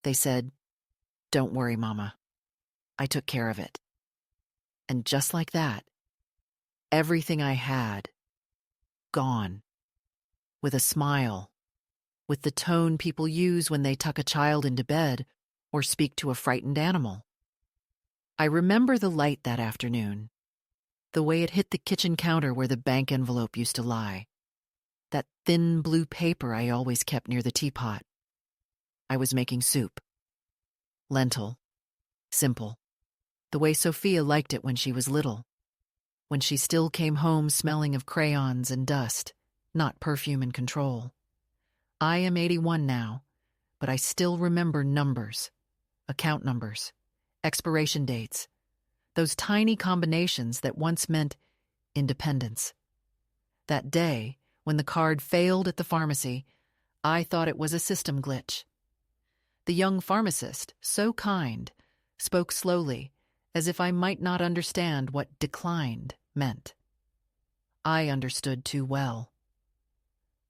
They said, "Don't worry, Mama. I took care of it." And just like that, everything I had, gone. With a smile, with the tone people use when they tuck a child into bed or speak to a frightened animal. I remember the light that afternoon, the way it hit the kitchen counter where the bank envelope used to lie, that thin blue paper I always kept near the teapot. I was making soup. Lentil. Simple. The way Sophia liked it when she was little. When she still came home smelling of crayons and dust, not perfume and control. I am 81 now, but I still remember numbers, account numbers, expiration dates, those tiny combinations that once meant independence. That day, when the card failed at the pharmacy, I thought it was a system glitch. The young pharmacist, so kind, spoke slowly, as if I might not understand what declined meant. I understood too well.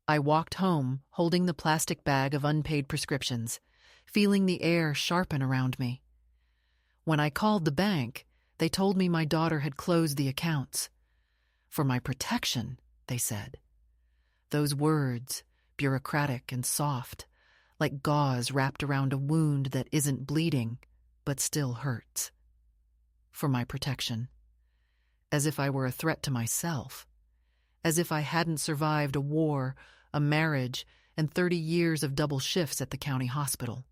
I walked home, holding the plastic bag of unpaid prescriptions, feeling the air sharpen around me. When I called the bank, they told me my daughter had closed the accounts. For my protection, they said. Those words, bureaucratic and soft, like gauze wrapped around a wound that isn't bleeding, but still hurts. For my protection. As if I were a threat to myself. As if I hadn't survived a war, a marriage, and 30 years of double shifts at the county hospital.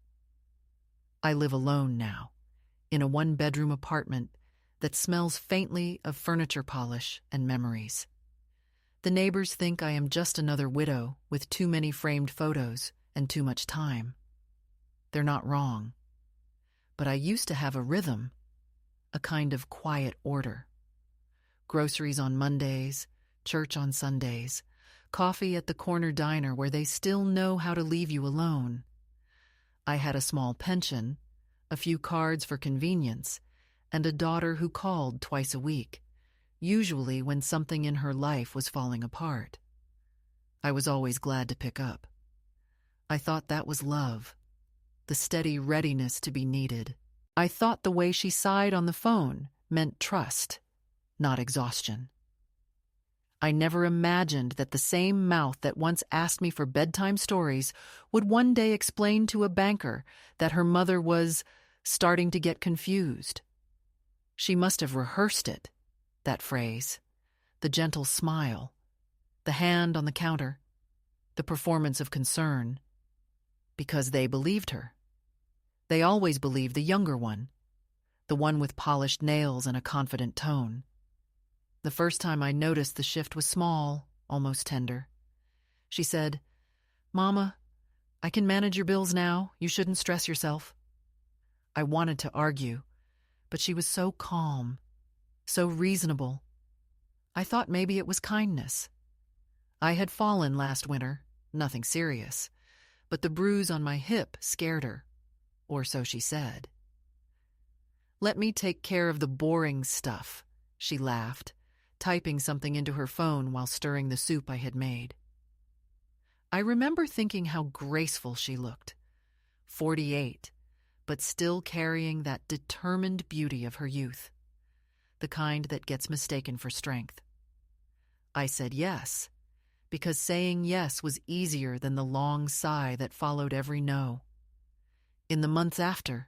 I live alone now, in a one-bedroom apartment that smells faintly of furniture polish and memories. The neighbors think I am just another widow with too many framed photos and too much time. They're not wrong. But I used to have a rhythm, a kind of quiet order. Groceries on Mondays, church on Sundays, coffee at the corner diner where they still know how to leave you alone. I had a small pension, a few cards for convenience, and a daughter who called twice a week, usually when something in her life was falling apart. I was always glad to pick up. I thought that was love, the steady readiness to be needed. I thought the way she sighed on the phone meant trust, not exhaustion. I never imagined that the same mouth that once asked me for bedtime stories would one day explain to a banker that her mother was starting to get confused. She must have rehearsed it, that phrase, the gentle smile, the hand on the counter, the performance of concern, because they believed her. They always believed the younger one, the one with polished nails and a confident tone. The first time I noticed the shift was small, almost tender. She said, "Mama, I can manage your bills now. You shouldn't stress yourself." I wanted to argue, but she was so calm, so reasonable. I thought maybe it was kindness. I had fallen last winter, nothing serious, but the bruise on my hip scared her, or so she said. "Let me take care of the boring stuff," she laughed, typing something into her phone while stirring the soup I had made. I remember thinking how graceful she looked, 48, but still carrying that determined beauty of her youth, the kind that gets mistaken for strength. I said yes, because saying yes was easier than the long sigh that followed every no. In the months after,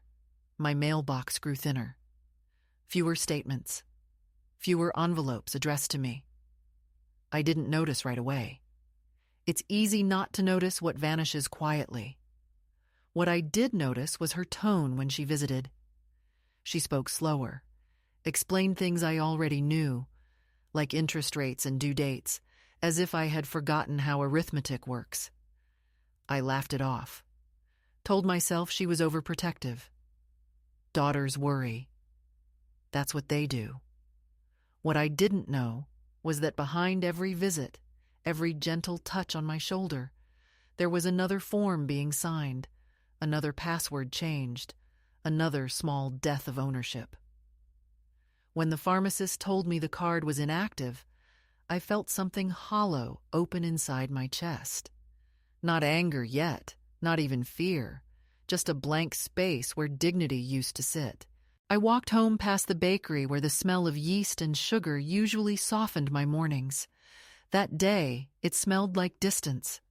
my mailbox grew thinner. Fewer statements. Fewer envelopes addressed to me. I didn't notice right away. It's easy not to notice what vanishes quietly. What I did notice was her tone when she visited. She spoke slower, explained things I already knew, like interest rates and due dates, as if I had forgotten how arithmetic works. I laughed it off, told myself she was overprotective. Daughters worry. That's what they do. What I didn't know was that behind every visit, every gentle touch on my shoulder, there was another form being signed, another password changed, another small death of ownership. When the pharmacist told me the card was inactive, I felt something hollow open inside my chest. Not anger yet, not even fear, just a blank space where dignity used to sit. I walked home past the bakery where the smell of yeast and sugar usually softened my mornings. That day, it smelled like distance.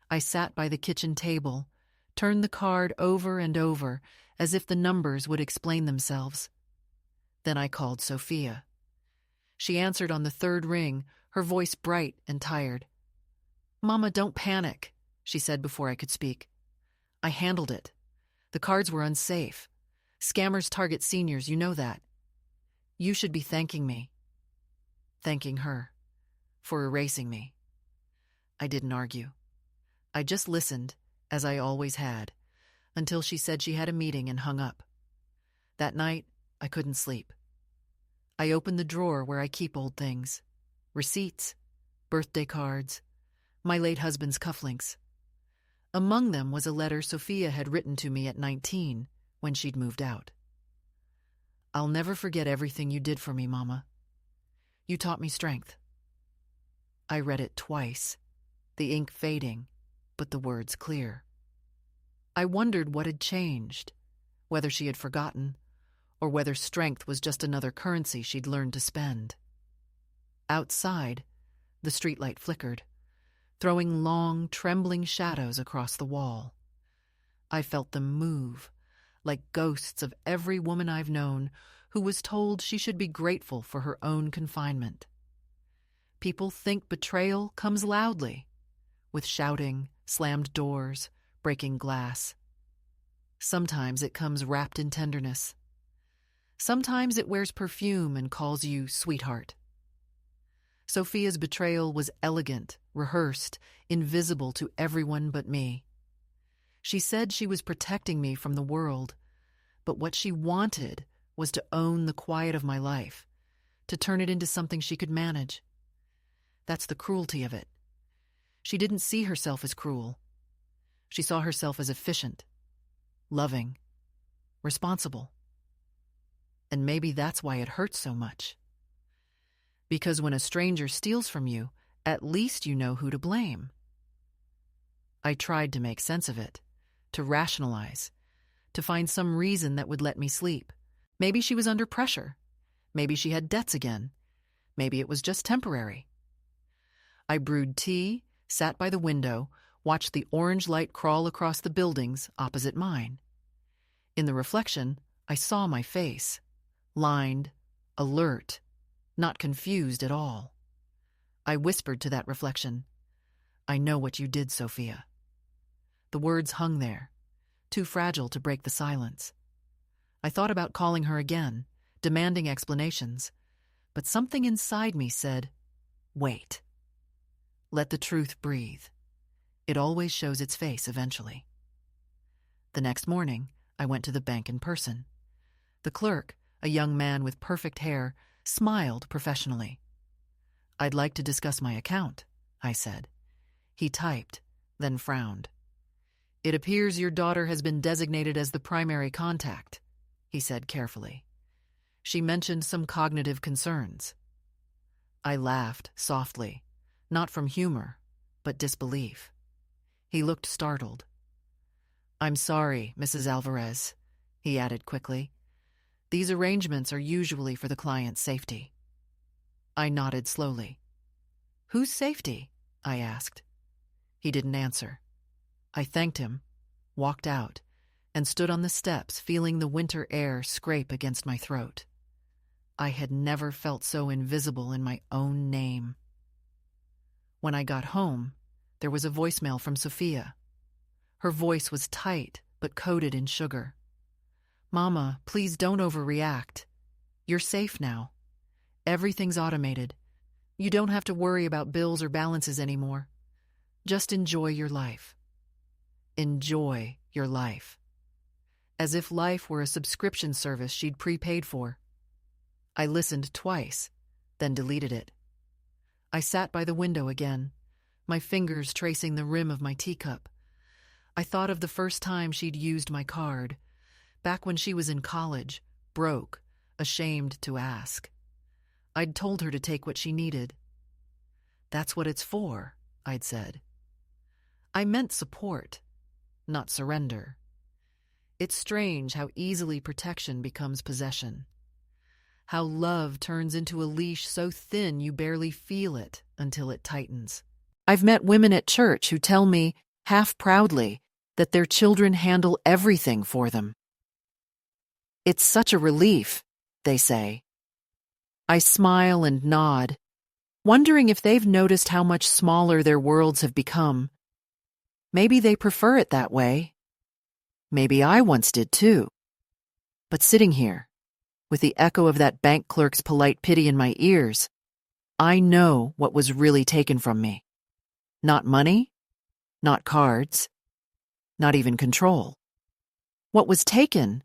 I sat by the kitchen table, turned the card over and over as if the numbers would explain themselves. Then I called Sophia. She answered on the third ring, her voice bright and tired. "Mama, don't panic," she said before I could speak. "I handled it. The cards were unsafe. Scammers target seniors, you know that. You should be thanking me." Thanking her for erasing me. I didn't argue. I just listened, as I always had, until she said she had a meeting and hung up. That night, I couldn't sleep. I opened the drawer where I keep old things. Receipts, birthday cards, my late husband's cufflinks. Among them was a letter Sophia had written to me at 19 when she'd moved out. "I'll never forget everything you did for me, Mama. You taught me strength." I read it twice, the ink fading, but the words clear. I wondered what had changed, whether she had forgotten, or whether strength was just another currency she'd learned to spend. Outside, the streetlight flickered, throwing long, trembling shadows across the wall. I felt them move, like ghosts of every woman I've known who was told she should be grateful for her own confinement. People think betrayal comes loudly, with shouting, slammed doors, breaking glass. Sometimes it comes wrapped in tenderness. Sometimes it wears perfume and calls you sweetheart. Sophia's betrayal was elegant, rehearsed, invisible to everyone but me. She said she was protecting me from the world, but what she wanted was to own the quiet of my life, to turn it into something she could manage. That's the cruelty of it. She didn't see herself as cruel. She saw herself as efficient, loving, responsible. And maybe that's why it hurts so much. Because when a stranger steals from you, at least you know who to blame. I tried to make sense of it, to rationalize, to find some reason that would let me sleep. Maybe she was under pressure. Maybe she had debts again. Maybe it was just temporary. I brewed tea, sat by the window, watched the orange light crawl across the buildings opposite mine. In the reflection, I saw my face, lined, alert, not confused at all. I whispered to that reflection, "I know what you did, Sophia." The words hung there, too fragile to break the silence. I thought about calling her again, demanding explanations, but something inside me said, "Wait. Let the truth breathe. It always shows its face eventually." The next morning, I went to the bank in person. The clerk, a young man with perfect hair, smiled professionally. "I'd like to discuss my account," I said. He typed, then frowned. "It appears your daughter has been designated as the primary contact," he said carefully. "She mentioned some cognitive concerns." I laughed softly, not from humor, but disbelief. He looked startled. "I'm sorry, Mrs. Alvarez," he added quickly. "These arrangements are usually for the client's safety." I nodded slowly. "Whose safety?" I asked. He didn't answer. I thanked him, walked out, and stood on the steps feeling the winter air scrape against my throat. I had never felt so invisible in my own name. When I got home, there was a voicemail from Sophia. Her voice was tight but coated in sugar. "Mama, please don't overreact. You're safe now. Everything's automated. You don't have to worry about bills or balances anymore. Just enjoy your life. Enjoy your life." As if life were a subscription service she'd prepaid for. I listened twice, then deleted it. I sat by the window again, my fingers tracing the rim of my teacup. I thought of the first time she'd used my card, back when she was in college, broke, ashamed to ask. I'd told her to take what she needed. "That's what it's for," I'd said. I meant support, not surrender. It's strange how easily protection becomes possession. How love turns into a leash so thin you barely feel it until it tightens. I've met women at church who tell me, half proudly, that their children handle everything for them. It's such a relief, they say. I smile and nod, wondering if they've noticed how much smaller their worlds have become. Maybe they prefer it that way. Maybe I once did too. But sitting here, with the echo of that bank clerk's polite pity in my ears, I know what was really taken from me. Not money, not cards, not even control. What was taken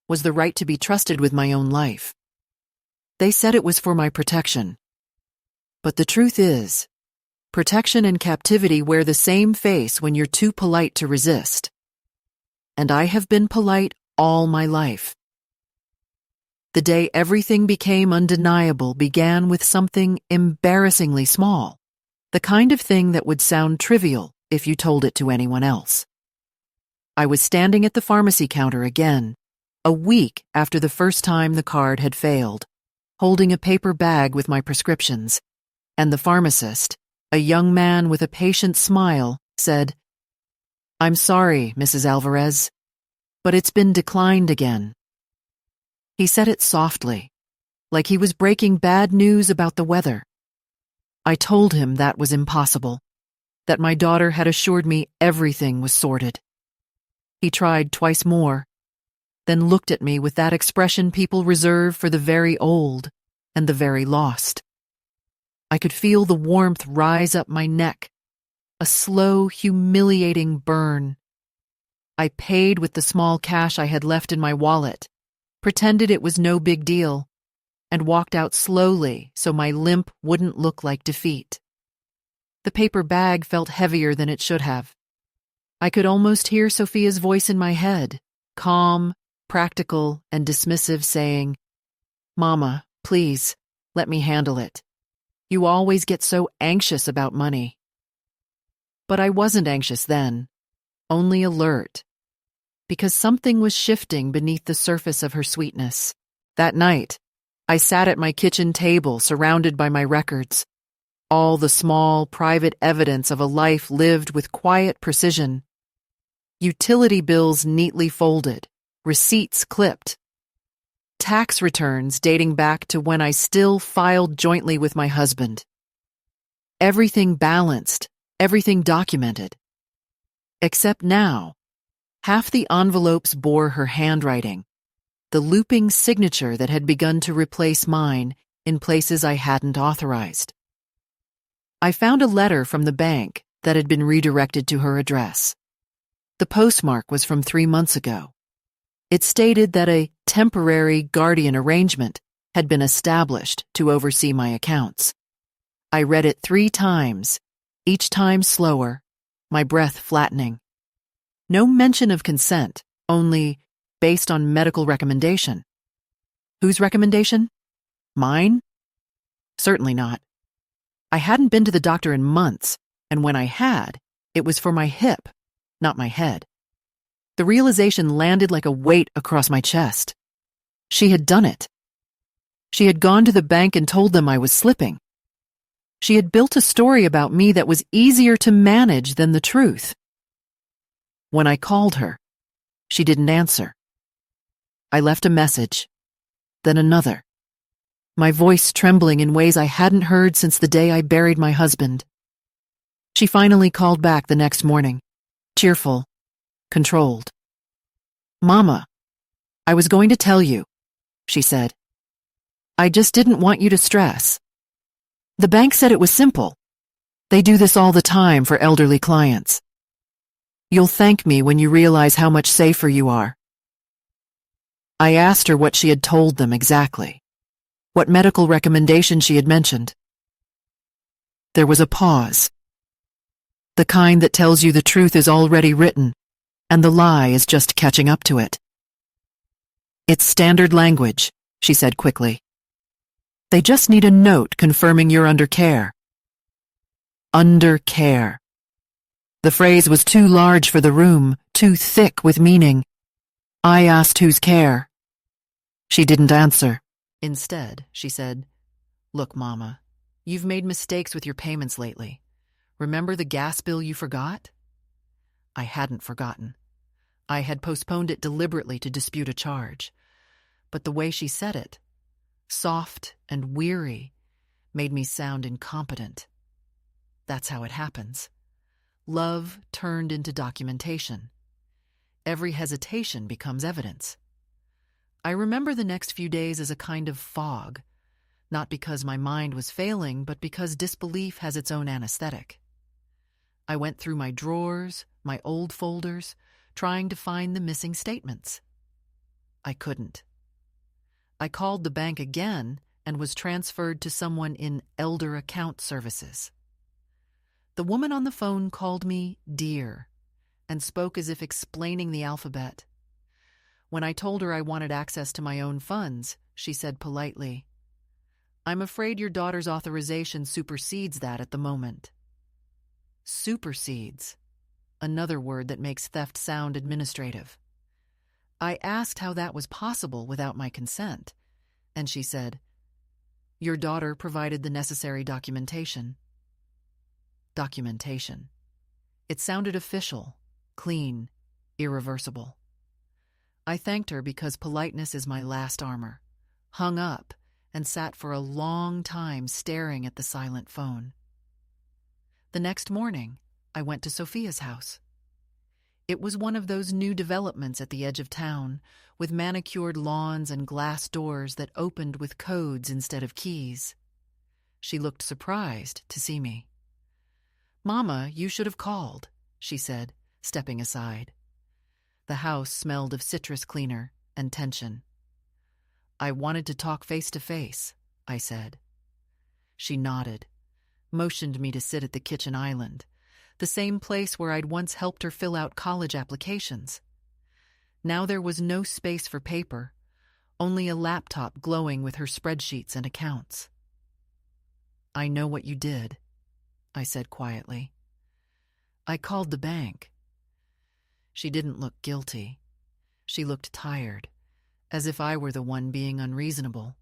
was the right to be trusted with my own life. They said it was for my protection. But the truth is, protection and captivity wear the same face when you're too polite to resist. And I have been polite all my life. The day everything became undeniable began with something embarrassingly small, the kind of thing that would sound trivial if you told it to anyone else. I was standing at the pharmacy counter again, a week after the first time the card had failed, holding a paper bag with my prescriptions, and the pharmacist, a young man with a patient smile, said, "I'm sorry, Mrs. Alvarez, but it's been declined again." He said it softly, like he was breaking bad news about the weather. I told him that was impossible, that my daughter had assured me everything was sorted. He tried twice more, then looked at me with that expression people reserve for the very old and the very lost. I could feel the warmth rise up my neck, a slow, humiliating burn. I paid with the small cash I had left in my wallet, pretended it was no big deal, and walked out slowly so my limp wouldn't look like defeat. The paper bag felt heavier than it should have. I could almost hear Sophia's voice in my head, calm, practical, and dismissive, saying, "Mama, please, let me handle it. You always get so anxious about money." But I wasn't anxious then, only alert, because something was shifting beneath the surface of her sweetness. That night, I sat at my kitchen table surrounded by my records, all the small, private evidence of a life lived with quiet precision. Utility bills neatly folded, receipts clipped, tax returns dating back to when I still filed jointly with my husband. Everything balanced, everything documented. Except now, half the envelopes bore her handwriting, the looping signature that had begun to replace mine in places I hadn't authorized. I found a letter from the bank that had been redirected to her address. The postmark was from 3 months ago. It stated that a temporary guardian arrangement had been established to oversee my accounts. I read it 3 times, each time slower, my breath flattening. No mention of consent, only based on medical recommendation. Whose recommendation? Mine? Certainly not. I hadn't been to the doctor in months, and when I had, it was for my hip, not my head. The realization landed like a weight across my chest. She had done it. She had gone to the bank and told them I was slipping. She had built a story about me that was easier to manage than the truth. When I called her, she didn't answer. I left a message, then another, my voice trembling in ways I hadn't heard since the day I buried my husband. She finally called back the next morning, cheerful, controlled. "Mama, I was going to tell you," she said. "I just didn't want you to stress. The bank said it was simple. They do this all the time for elderly clients. You'll thank me when you realize how much safer you are." I asked her what she had told them exactly, what medical recommendation she had mentioned. There was a pause. The kind that tells you the truth is already written, and the lie is just catching up to it. "It's standard language," she said quickly. "They just need a note confirming you're under care." Under care. The phrase was too large for the room, too thick with meaning. I asked whose care. She didn't answer. Instead, she said, "Look, Mama, you've made mistakes with your payments lately. Remember the gas bill you forgot?" I hadn't forgotten. I had postponed it deliberately to dispute a charge. But the way she said it, soft and weary, made me sound incompetent. That's how it happens. Love turned into documentation. Every hesitation becomes evidence. I remember the next few days as a kind of fog, not because my mind was failing, but because disbelief has its own anesthetic. I went through my drawers, my old folders, trying to find the missing statements. I couldn't. I called the bank again and was transferred to someone in Elder Account Services. The woman on the phone called me dear and spoke as if explaining the alphabet. When I told her I wanted access to my own funds, she said politely, "I'm afraid your daughter's authorization supersedes that at the moment." Supersedes, another word that makes theft sound administrative. I asked how that was possible without my consent, and she said, "Your daughter provided the necessary documentation." Documentation. It sounded official, clean, irreversible. I thanked her because politeness is my last armor, hung up, and sat for a long time staring at the silent phone. The next morning, I went to Sophia's house. It was one of those new developments at the edge of town, with manicured lawns and glass doors that opened with codes instead of keys. She looked surprised to see me. "Mama, you should have called," she said, stepping aside. The house smelled of citrus cleaner and tension. "I wanted to talk face to face," I said. She nodded, motioned me to sit at the kitchen island, the same place where I'd once helped her fill out college applications. Now there was no space for paper, only a laptop glowing with her spreadsheets and accounts. "I know what you did," I said quietly. "I called the bank." She didn't look guilty. She looked tired, as if I were the one being unreasonable.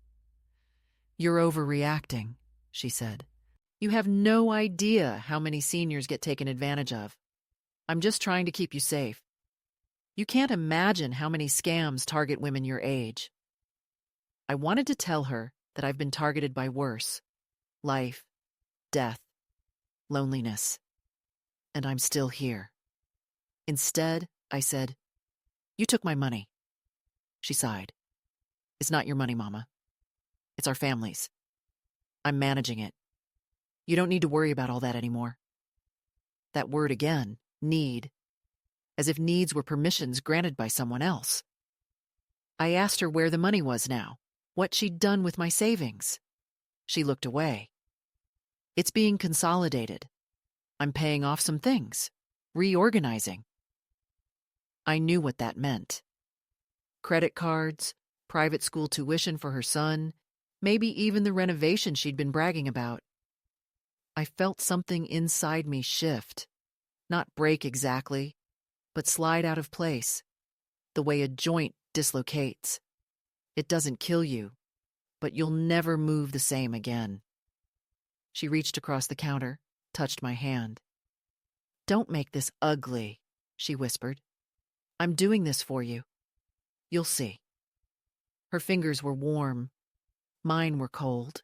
"You're overreacting," she said. "You have no idea how many seniors get taken advantage of. I'm just trying to keep you safe. You can't imagine how many scams target women your age." I wanted to tell her that I've been targeted by worse: life, death, loneliness. And I'm still here. Instead, I said, "You took my money." She sighed. "It's not your money, Mama. It's our family's. I'm managing it. You don't need to worry about all that anymore." That word again, need, as if needs were permissions granted by someone else. I asked her where the money was now, what she'd done with my savings. She looked away. "It's being consolidated. I'm paying off some things, reorganizing." I knew what that meant. Credit cards, private school tuition for her son, maybe even the renovation she'd been bragging about. I felt something inside me shift, not break exactly, but slide out of place, the way a joint dislocates. It doesn't kill you, but you'll never move the same again. She reached across the counter, touched my hand. "Don't make this ugly," she whispered. "I'm doing this for you. You'll see." Her fingers were warm. Mine were cold.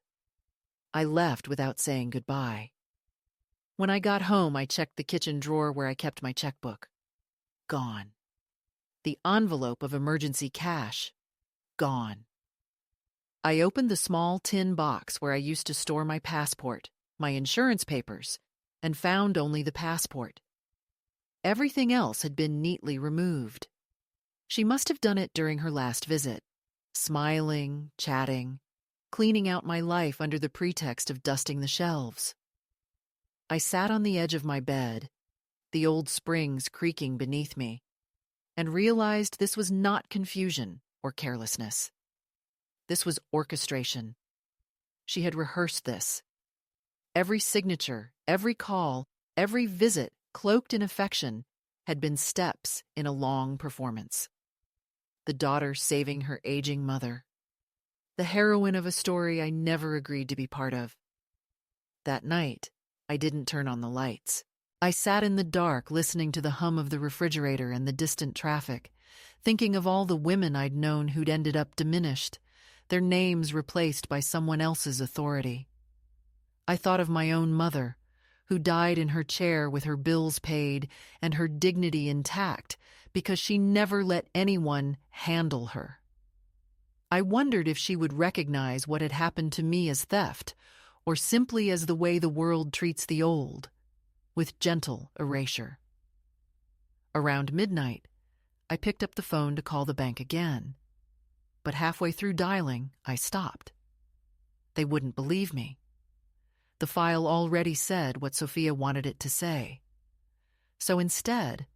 I left without saying goodbye. When I got home, I checked the kitchen drawer where I kept my checkbook. Gone. The envelope of emergency cash. Gone. I opened the small tin box where I used to store my passport, my insurance papers, and found only the passport. Everything else had been neatly removed. She must have done it during her last visit, smiling, chatting, cleaning out my life under the pretext of dusting the shelves. I sat on the edge of my bed, the old springs creaking beneath me, and realized this was not confusion or carelessness. This was orchestration. She had rehearsed this. Every signature, every call, every visit, cloaked in affection, had been steps in a long performance. the daughter saving her aging mother. The heroine of a story I never agreed to be part of. That night, I didn't turn on the lights. I sat in the dark listening to the hum of the refrigerator and the distant traffic, thinking of all the women I'd known who'd ended up diminished, their names replaced by someone else's authority. I thought of my own mother, who died in her chair with her bills paid and her dignity intact because she never let anyone handle her. I wondered if she would recognize what had happened to me as theft, or simply as the way the world treats the old, with gentle erasure. Around midnight, I picked up the phone to call the bank again, but halfway through dialing, I stopped. They wouldn't believe me. The file already said what Sophia wanted it to say. So instead,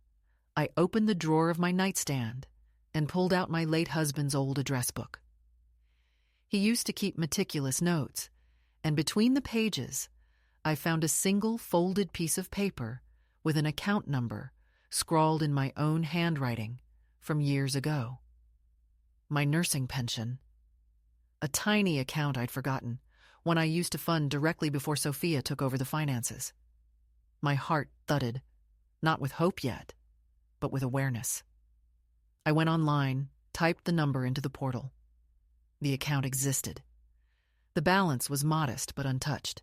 I opened the drawer of my nightstand and pulled out my late husband's old address book. He used to keep meticulous notes, and between the pages, I found a single folded piece of paper with an account number scrawled in my own handwriting from years ago. My nursing pension. A tiny account I'd forgotten, one I used to fund directly before Sophia took over the finances. My heart thudded, not with hope yet, but with awareness. I went online, typed the number into the portal. The account existed. The balance was modest but untouched.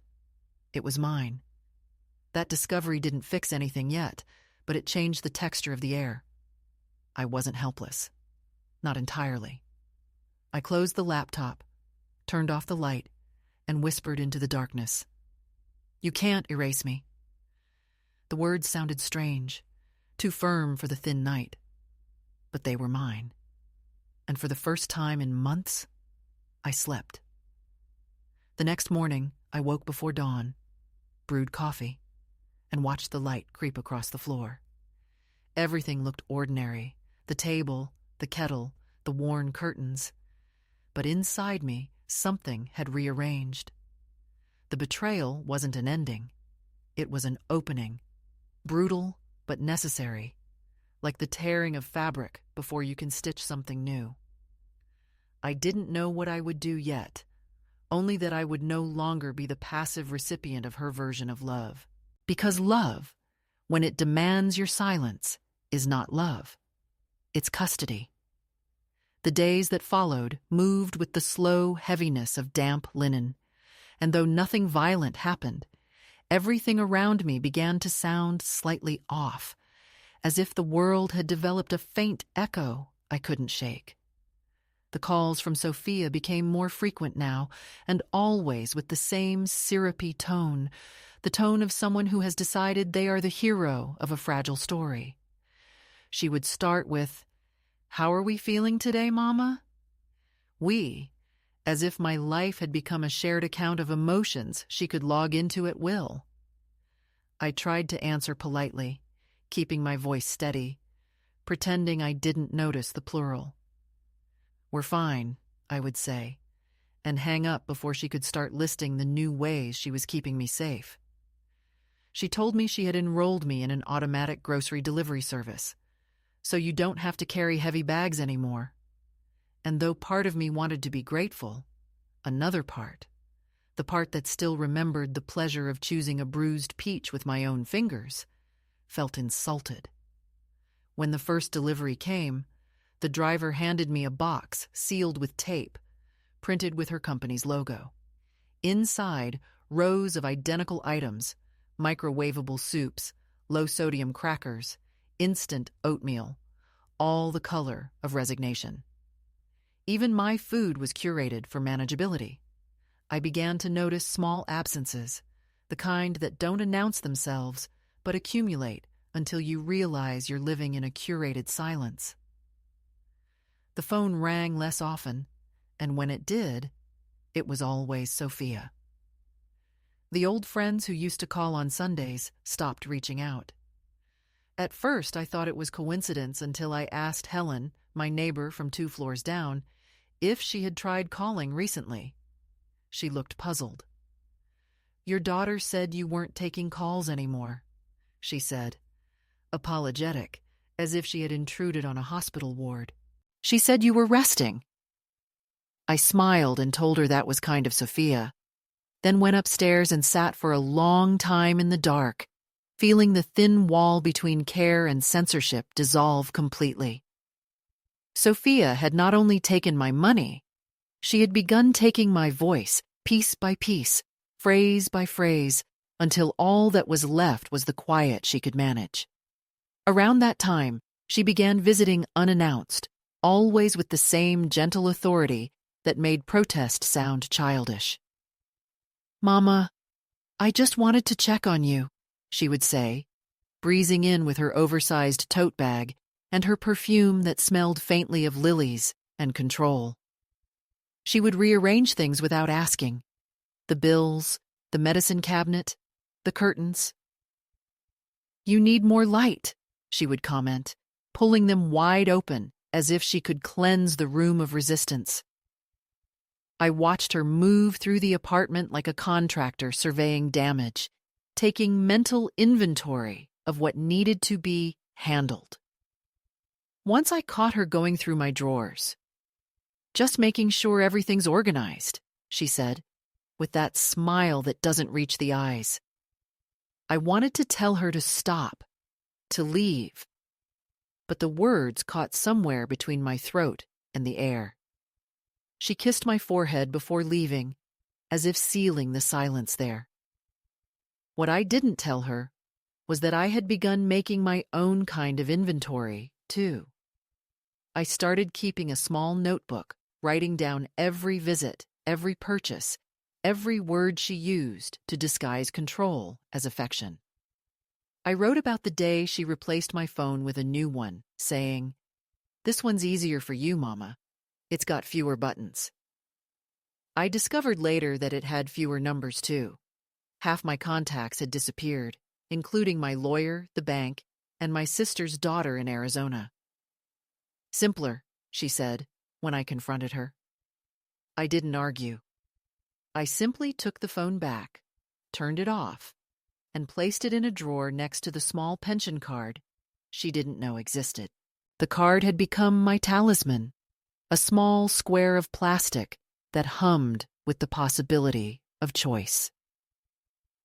It was mine. That discovery didn't fix anything yet, but it changed the texture of the air. I wasn't helpless. Not entirely. I closed the laptop, turned off the light, and whispered into the darkness. "You can't erase me." The words sounded strange, too firm for the thin night. But they were mine. And for the first time in months, I slept. The next morning, I woke before dawn, brewed coffee, and watched the light creep across the floor. Everything looked ordinary, the table, the kettle, the worn curtains. But inside me, something had rearranged. The betrayal wasn't an ending. It was an opening, brutal but necessary, like the tearing of fabric before you can stitch something new. I didn't know what I would do yet, only that I would no longer be the passive recipient of her version of love. Because love, when it demands your silence, is not love. It's custody. The days that followed moved with the slow heaviness of damp linen, and though nothing violent happened, everything around me began to sound slightly off, as if the world had developed a faint echo I couldn't shake. The calls from Sophia became more frequent now, and always with the same syrupy tone, the tone of someone who has decided they are the hero of a fragile story. She would start with, "How are we feeling today, Mama?" We, as if my life had become a shared account of emotions she could log into at will. I tried to answer politely, keeping my voice steady, pretending I didn't notice the plural. "We're fine," I would say, and hang up before she could start listing the new ways she was keeping me safe. She told me she had enrolled me in an automatic grocery delivery service, so you don't have to carry heavy bags anymore. And though part of me wanted to be grateful, another part, the part that still remembered the pleasure of choosing a bruised peach with my own fingers, felt insulted. When the first delivery came, the driver handed me a box sealed with tape, printed with her company's logo. Inside, rows of identical items, microwavable soups, low-sodium crackers, instant oatmeal, all the color of resignation. Even my food was curated for manageability. I began to notice small absences, the kind that don't announce themselves, but accumulate until you realize you're living in a curated silence. The phone rang less often, and when it did, it was always Sophia. The old friends who used to call on Sundays stopped reaching out. At first, I thought it was coincidence until I asked Helen, my neighbor from 2 floors down, if she had tried calling recently. She looked puzzled. "Your daughter said you weren't taking calls anymore," she said, apologetic, as if she had intruded on a hospital ward. She said you were resting. I smiled and told her that was kind of Sophia, then went upstairs and sat for a long time in the dark, feeling the thin wall between care and censorship dissolve completely. Sophia had not only taken my money, she had begun taking my voice, piece by piece, phrase by phrase, until all that was left was the quiet she could manage. Around that time, she began visiting unannounced, always with the same gentle authority that made protest sound childish. "Mama, I just wanted to check on you," she would say, breezing in with her oversized tote bag and her perfume that smelled faintly of lilies and control. She would rearrange things without asking: the bills, the medicine cabinet, the curtains. "You need more light," she would comment, pulling them wide open as if she could cleanse the room of resistance. I watched her move through the apartment like a contractor surveying damage, taking mental inventory of what needed to be handled. Once I caught her going through my drawers. "Just making sure everything's organized," she said, with that smile that doesn't reach the eyes. I wanted to tell her to stop, to leave, but the words caught somewhere between my throat and the air. She kissed my forehead before leaving, as if sealing the silence there. What I didn't tell her was that I had begun making my own kind of inventory, too. I started keeping a small notebook, writing down every visit, every purchase, every word she used to disguise control as affection. I wrote about the day she replaced my phone with a new one, saying, "This one's easier for you, Mama. It's got fewer buttons." I discovered later that it had fewer numbers, too. Half my contacts had disappeared, including my lawyer, the bank, and my sister's daughter in Arizona. "Simpler," she said when I confronted her. I didn't argue. I simply took the phone back, turned it off, and placed it in a drawer next to the small pension card she didn't know existed. The card had become my talisman, a small square of plastic that hummed with the possibility of choice.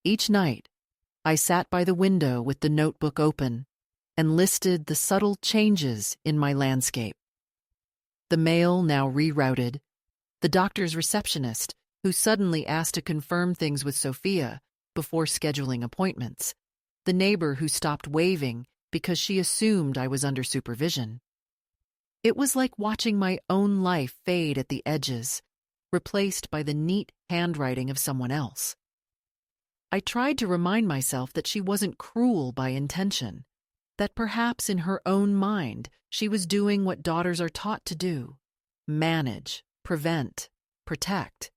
Each night, I sat by the window with the notebook open and listed the subtle changes in my landscape. The mail now rerouted, the doctor's receptionist who suddenly asked to confirm things with Sophia before scheduling appointments, the neighbor who stopped waving because she assumed I was under supervision. It was like watching my own life fade at the edges, replaced by the neat handwriting of someone else. I tried to remind myself that she wasn't cruel by intention, that perhaps in her own mind she was doing what daughters are taught to do: manage, prevent, protect.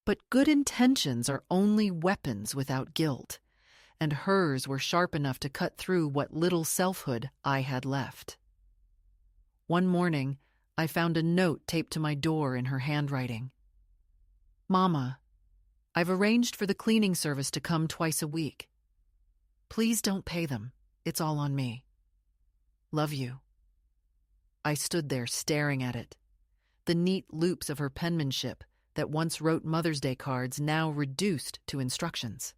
But good intentions are only weapons without guilt, and hers were sharp enough to cut through what little selfhood I had left. One morning, I found a note taped to my door in her handwriting. "Mama, I've arranged for the cleaning service to come twice a week. Please don't pay them. It's all on me. Love you." I stood there staring at it. The neat loops of her penmanship that once wrote Mother's Day cards now reduced to instructions.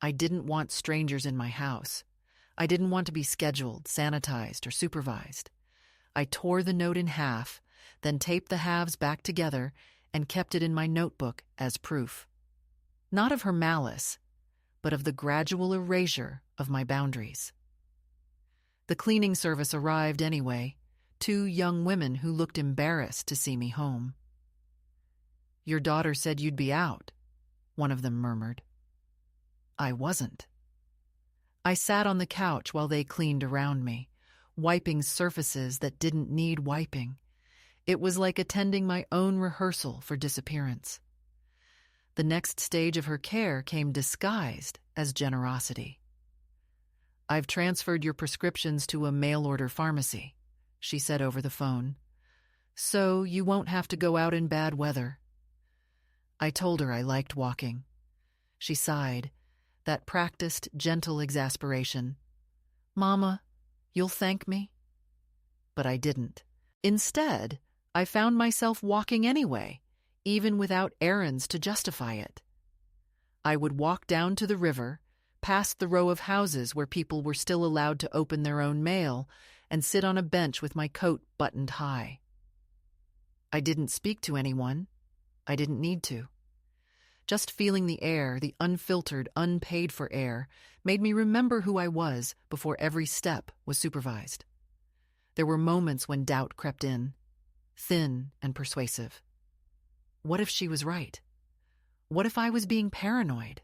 I didn't want strangers in my house. I didn't want to be scheduled, sanitized, or supervised. I tore the note in half, then taped the halves back together and kept it in my notebook as proof. Not of her malice, but of the gradual erasure of my boundaries. The cleaning service arrived anyway, 2 young women who looked embarrassed to see me home. "Your daughter said you'd be out," one of them murmured. I wasn't. I sat on the couch while they cleaned around me, wiping surfaces that didn't need wiping. It was like attending my own rehearsal for disappearance. The next stage of her care came disguised as generosity. "I've transferred your prescriptions to a mail-order pharmacy," she said over the phone, "so you won't have to go out in bad weather." I told her I liked walking. She sighed, that practiced, gentle exasperation. "Mama, you'll thank me?" But I didn't. Instead, I found myself walking anyway, even without errands to justify it. I would walk down to the river, past the row of houses where people were still allowed to open their own mail, and sit on a bench with my coat buttoned high. I didn't speak to anyone. I didn't need to. Just feeling the air, the unfiltered, unpaid-for air, made me remember who I was before every step was supervised. There were moments when doubt crept in, thin and persuasive. What if she was right? What if I was being paranoid?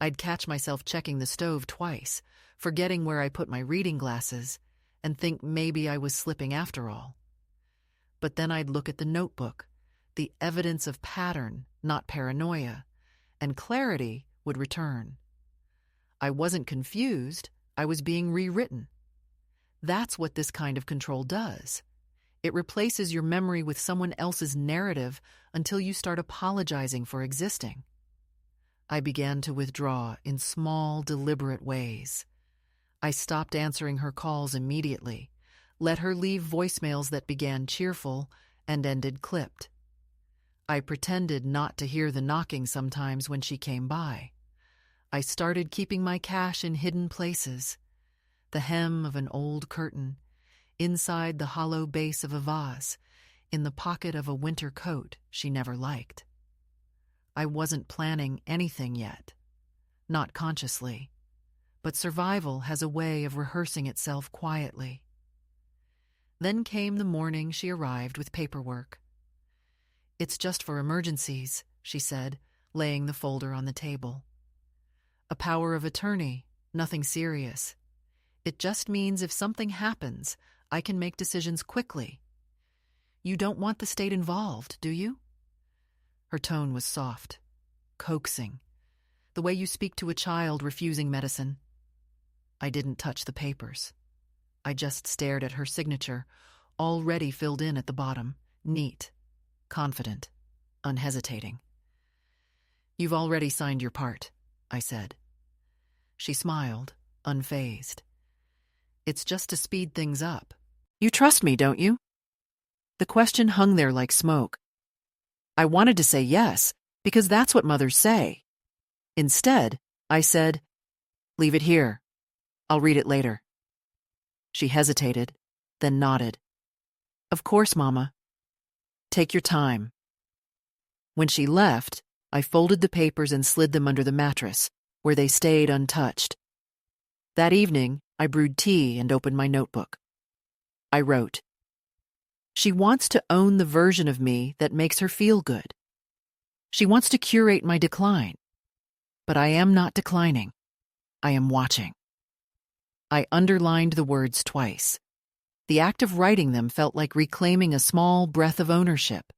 I'd catch myself checking the stove twice, forgetting where I put my reading glasses, and think maybe I was slipping after all. But then I'd look at the notebook, the evidence of pattern, not paranoia, and clarity would return. I wasn't confused, I was being rewritten. That's what this kind of control does. It replaces your memory with someone else's narrative until you start apologizing for existing. I began to withdraw in small, deliberate ways. I stopped answering her calls immediately, let her leave voicemails that began cheerful and ended clipped. I pretended not to hear the knocking sometimes when she came by. I started keeping my cash in hidden places, the hem of an old curtain, inside the hollow base of a vase, in the pocket of a winter coat she never liked. I wasn't planning anything yet, not consciously, but survival has a way of rehearsing itself quietly. Then came the morning she arrived with paperwork. "It's just for emergencies," she said, laying the folder on the table. "A power of attorney, nothing serious. It just means if something happens, I can make decisions quickly. You don't want the state involved, do you?" Her tone was soft, coaxing, the way you speak to a child refusing medicine. I didn't touch the papers. I just stared at her signature, already filled in at the bottom, neat, confident, unhesitating. "You've already signed your part," I said. She smiled, unfazed. "It's just to speed things up. You trust me, don't you?" The question hung there like smoke. I wanted to say yes, because that's what mothers say. Instead, I said, "Leave it here. I'll read it later." She hesitated, then nodded. "Of course, Mama. Take your time." When she left, I folded the papers and slid them under the mattress, where they stayed untouched. That evening, I brewed tea and opened my notebook. I wrote, "She wants to own the version of me that makes her feel good. She wants to curate my decline. But I am not declining. I am watching." I underlined the words twice. The act of writing them felt like reclaiming a small breath of ownership,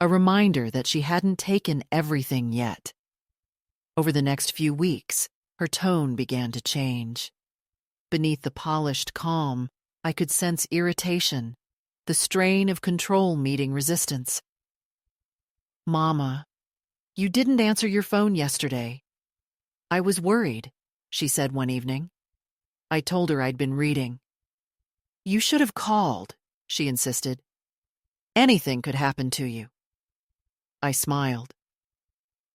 a reminder that she hadn't taken everything yet. Over the next few weeks, her tone began to change. Beneath the polished calm, I could sense irritation, the strain of control meeting resistance. "Mama, you didn't answer your phone yesterday. I was worried," she said one evening. I told her I'd been reading. "You should have called," she insisted. "Anything could happen to you." I smiled.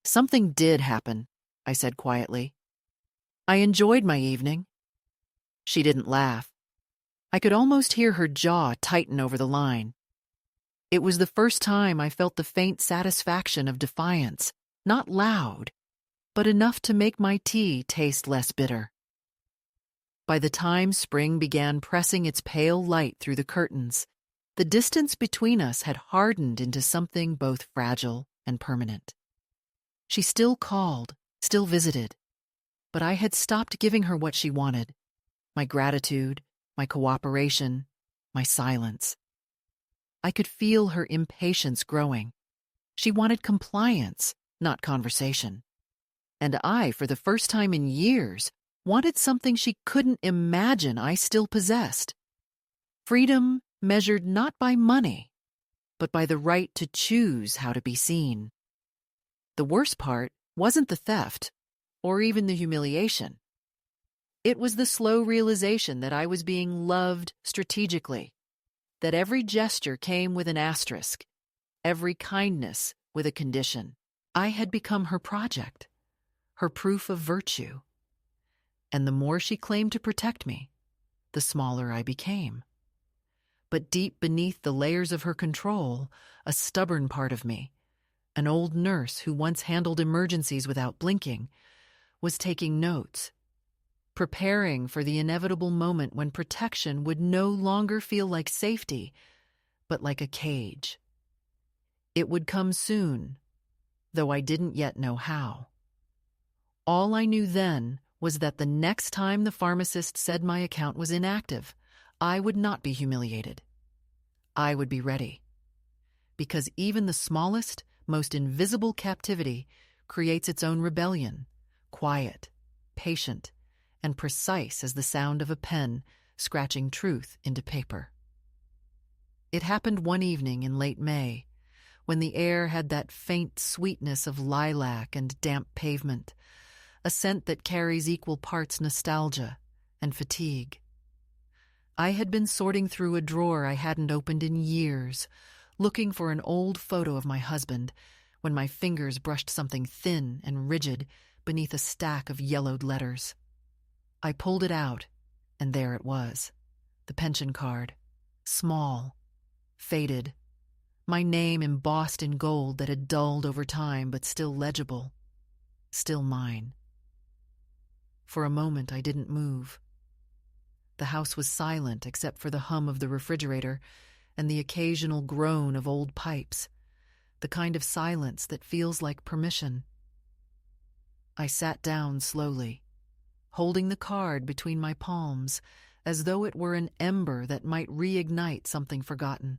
"Something did happen," I said quietly. "I enjoyed my evening." She didn't laugh. I could almost hear her jaw tighten over the line. It was the first time I felt the faint satisfaction of defiance, not loud, but enough to make my tea taste less bitter. By the time spring began pressing its pale light through the curtains, the distance between us had hardened into something both fragile and permanent. She still called, still visited, but I had stopped giving her what she wanted: my gratitude, my cooperation, my silence. I could feel her impatience growing. She wanted compliance, not conversation. And I, for the first time in years, wanted something she couldn't imagine I still possessed. Freedom measured not by money, but by the right to choose how to be seen. The worst part wasn't the theft, or even the humiliation. It was the slow realization that I was being loved strategically. that every gesture came with an asterisk, every kindness with a condition. I had become her project, her proof of virtue. And the more she claimed to protect me, the smaller I became. But deep beneath the layers of her control, a stubborn part of me, an old nurse who once handled emergencies without blinking, was taking notes, preparing for the inevitable moment when protection would no longer feel like safety, but like a cage. It would come soon, though I didn't yet know how. All I knew then was that the next time the pharmacist said my account was inactive, I would not be humiliated. I would be ready. Because even the smallest, most invisible captivity creates its own rebellion, quiet, patient, and precise as the sound of a pen scratching truth into paper. It happened one evening in late May, when the air had that faint sweetness of lilac and damp pavement, a scent that carries equal parts nostalgia and fatigue. I had been sorting through a drawer I hadn't opened in years, looking for an old photo of my husband, when my fingers brushed something thin and rigid beneath a stack of yellowed letters. I pulled it out, and there it was, the pension card, small, faded, my name embossed in gold that had dulled over time but still legible, still mine. For a moment I didn't move. The house was silent except for the hum of the refrigerator and the occasional groan of old pipes, the kind of silence that feels like permission. I sat down slowly, holding the card between my palms as though it were an ember that might reignite something forgotten.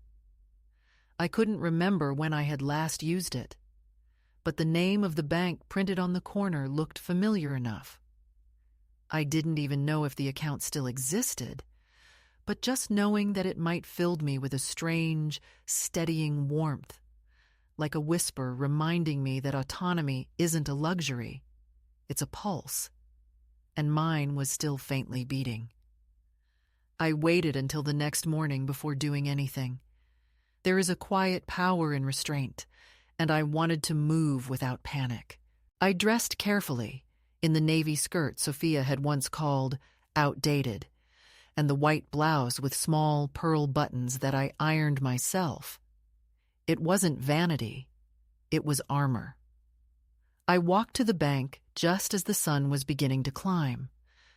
I couldn't remember when I had last used it, but the name of the bank printed on the corner looked familiar enough. I didn't even know if the account still existed, but just knowing that it might filled me with a strange, steadying warmth, like a whisper reminding me that autonomy isn't a luxury, it's a pulse, and mine was still faintly beating. I waited until the next morning before doing anything. There is a quiet power in restraint, and I wanted to move without panic. I dressed carefully, in the navy skirt Sophia had once called outdated, and the white blouse with small pearl buttons that I ironed myself. It wasn't vanity, it was armor. I walked to the bank just as the sun was beginning to climb,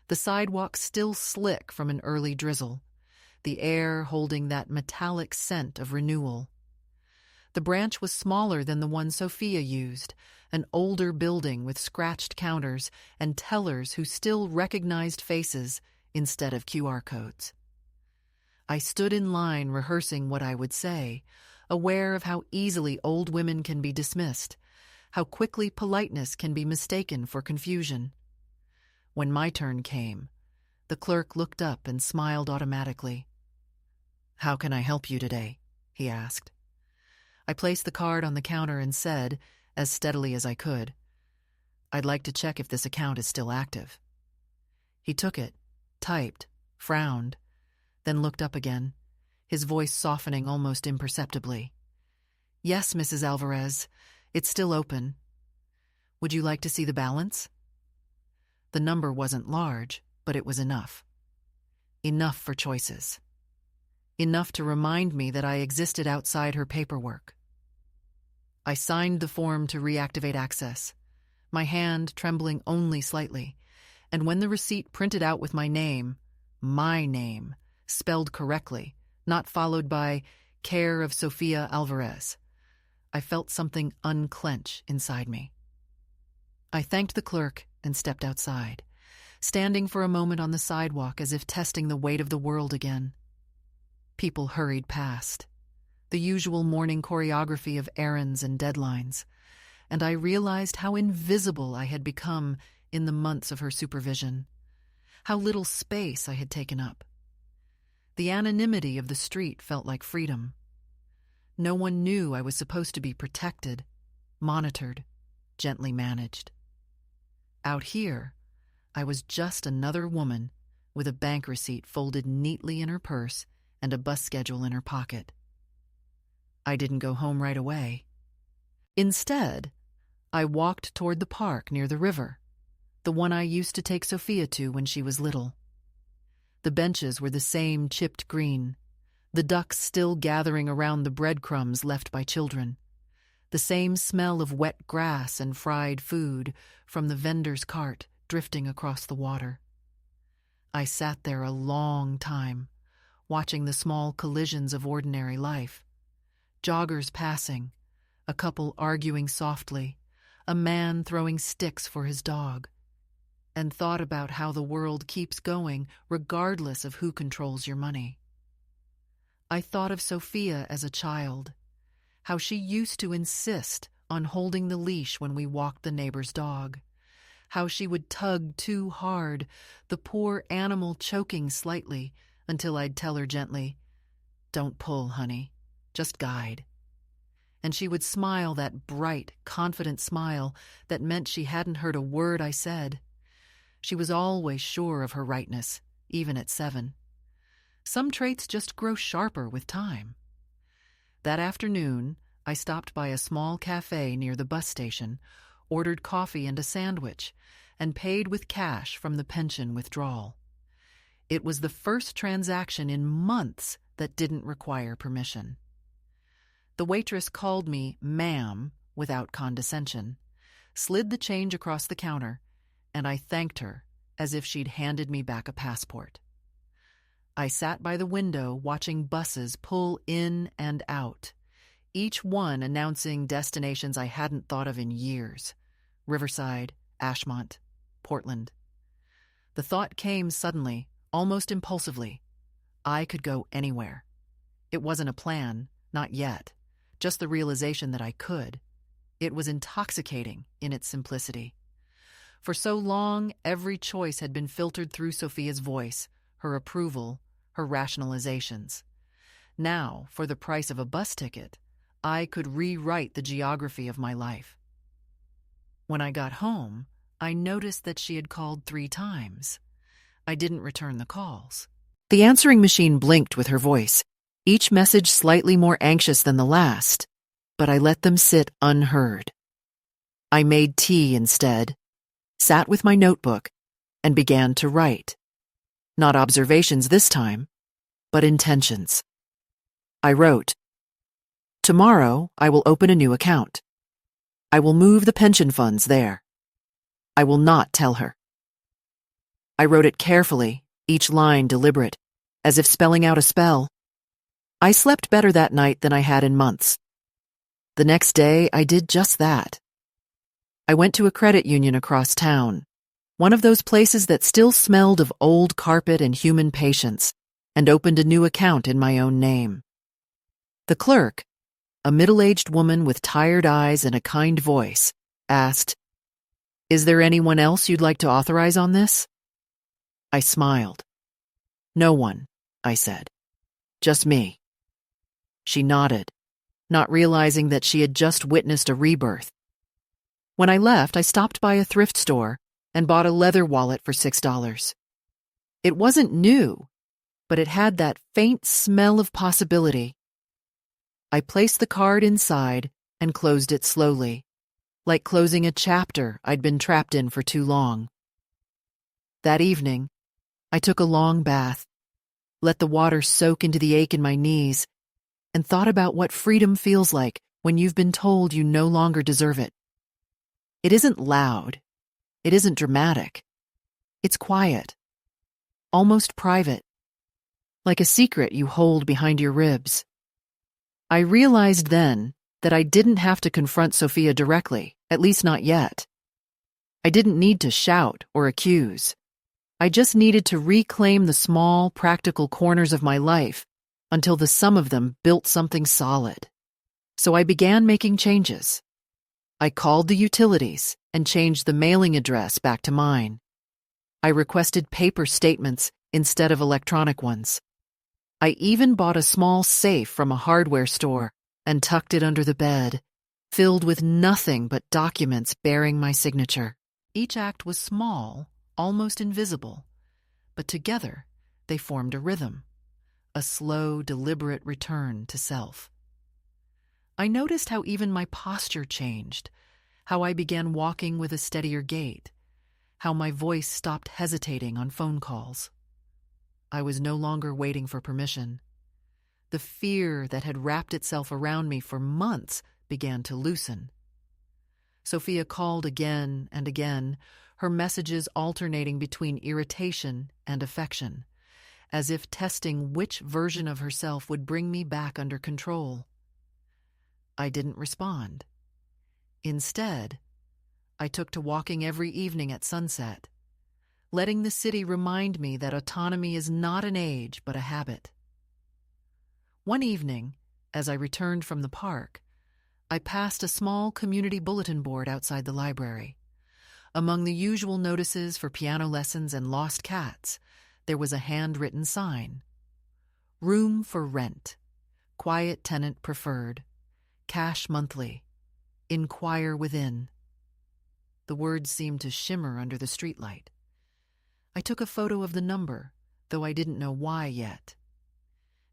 the sidewalk still slick from an early drizzle, the air holding that metallic scent of renewal. The branch was smaller than the one Sophia used, an older building with scratched counters and tellers who still recognized faces instead of QR codes. I stood in line rehearsing what I would say, aware of how easily old women can be dismissed, how quickly politeness can be mistaken for confusion. When my turn came, the clerk looked up and smiled automatically. "How can I help you today?" he asked. I placed the card on the counter and said, as steadily as I could, "I'd like to check if this account is still active." He took it, typed, frowned, then looked up again, his voice softening almost imperceptibly. "Yes, Mrs. Alvarez, it's still open. Would you like to see the balance?" The number wasn't large, but it was enough. Enough for choices. Enough to remind me that I existed outside her paperwork. I signed the form to reactivate access, my hand trembling only slightly, and when the receipt printed out with my name, spelled correctly, not followed by "care of Sophia Alvarez," I felt something unclench inside me. I thanked the clerk and stepped outside, standing for a moment on the sidewalk as if testing the weight of the world again. People hurried past, the usual morning choreography of errands and deadlines, and I realized how invisible I had become in the months of her supervision, how little space I had taken up. The anonymity of the street felt like freedom. No one knew I was supposed to be protected, monitored, gently managed. Out here, I was just another woman with a bank receipt folded neatly in her purse and a bus schedule in her pocket. I didn't go home right away. Instead, I walked toward the park near the river, the one I used to take Sophia to when she was little. The benches were the same chipped green, the ducks still gathering around the breadcrumbs left by children, the same smell of wet grass and fried food from the vendor's cart drifting across the water. I sat there a long time, watching the small collisions of ordinary life. Joggers passing, a couple arguing softly, a man throwing sticks for his dog, and thought about how the world keeps going regardless of who controls your money. I thought of Sophia as a child, how she used to insist on holding the leash when we walked the neighbor's dog, how she would tug too hard, the poor animal choking slightly, until I'd tell her gently, "Don't pull, honey, just guide." And she would smile that bright, confident smile that meant she hadn't heard a word I said. She was always sure of her rightness, even at 7. Some traits just grow sharper with time. That afternoon, I stopped by a small cafe near the bus station, ordered coffee and a sandwich, and paid with cash from the pension withdrawal. It was the first transaction in months that didn't require permission. The waitress called me ma'am without condescension, slid the change across the counter, and I thanked her as if she'd handed me back a passport. I sat by the window watching buses pull in and out, each one announcing destinations I hadn't thought of in years: Riverside, Ashmont, Portland. The thought came suddenly, almost impulsively. I could go anywhere. It wasn't a plan, not yet, just the realization that I could. It was intoxicating in its simplicity. For so long, every choice had been filtered through Sophia's voice, her approval, her rationalizations. Now, for the price of a bus ticket, I could rewrite the geography of my life. When I got home, I noticed that she had called 3 times. I didn't return the calls. The answering machine blinked with her voice, each message slightly more anxious than the last, but I let them sit unheard. I made tea instead, sat with my notebook, and began to write. Not observations this time, but intentions. I wrote, "Tomorrow I will open a new account. I will move the pension funds there. I will not tell her." I wrote it carefully, each line deliberate, as if spelling out a spell. I slept better that night than I had in months. The next day, I did just that. I went to a credit union across town, one of those places that still smelled of old carpet and human patience, and opened a new account in my own name. The clerk, a middle-aged woman with tired eyes and a kind voice, asked, "Is there anyone else you'd like to authorize on this?" I smiled. "No one," I said. "Just me." She nodded, not realizing that she had just witnessed a rebirth. When I left, I stopped by a thrift store and bought a leather wallet for $6. It wasn't new, but it had that faint smell of possibility. I placed the card inside and closed it slowly, like closing a chapter I'd been trapped in for too long. That evening, I took a long bath, let the water soak into the ache in my knees, and thought about what freedom feels like when you've been told you no longer deserve it. It isn't loud. It isn't dramatic. It's quiet, almost private, like a secret you hold behind your ribs. I realized then that I didn't have to confront Sophia directly, at least not yet. I didn't need to shout or accuse. I just needed to reclaim the small, practical corners of my life until the sum of them built something solid. So I began making changes. I called the utilities and changed the mailing address back to mine. I requested paper statements instead of electronic ones. I even bought a small safe from a hardware store and tucked it under the bed, filled with nothing but documents bearing my signature. Each act was small, almost invisible, but together they formed a rhythm, a slow, deliberate return to self. I noticed how even my posture changed, how I began walking with a steadier gait, how my voice stopped hesitating on phone calls. I was no longer waiting for permission. The fear that had wrapped itself around me for months began to loosen. Sophia called again and again, her messages alternating between irritation and affection, as if testing which version of herself would bring me back under control. I didn't respond. Instead, I took to walking every evening at sunset, letting the city remind me that autonomy is not an age but a habit. One evening, as I returned from the park, I passed a small community bulletin board outside the library. Among the usual notices for piano lessons and lost cats, there was a handwritten sign. Room for rent. Quiet tenant preferred. Cash monthly. Inquire within. The words seemed to shimmer under the streetlight. I took a photo of the number, though I didn't know why yet.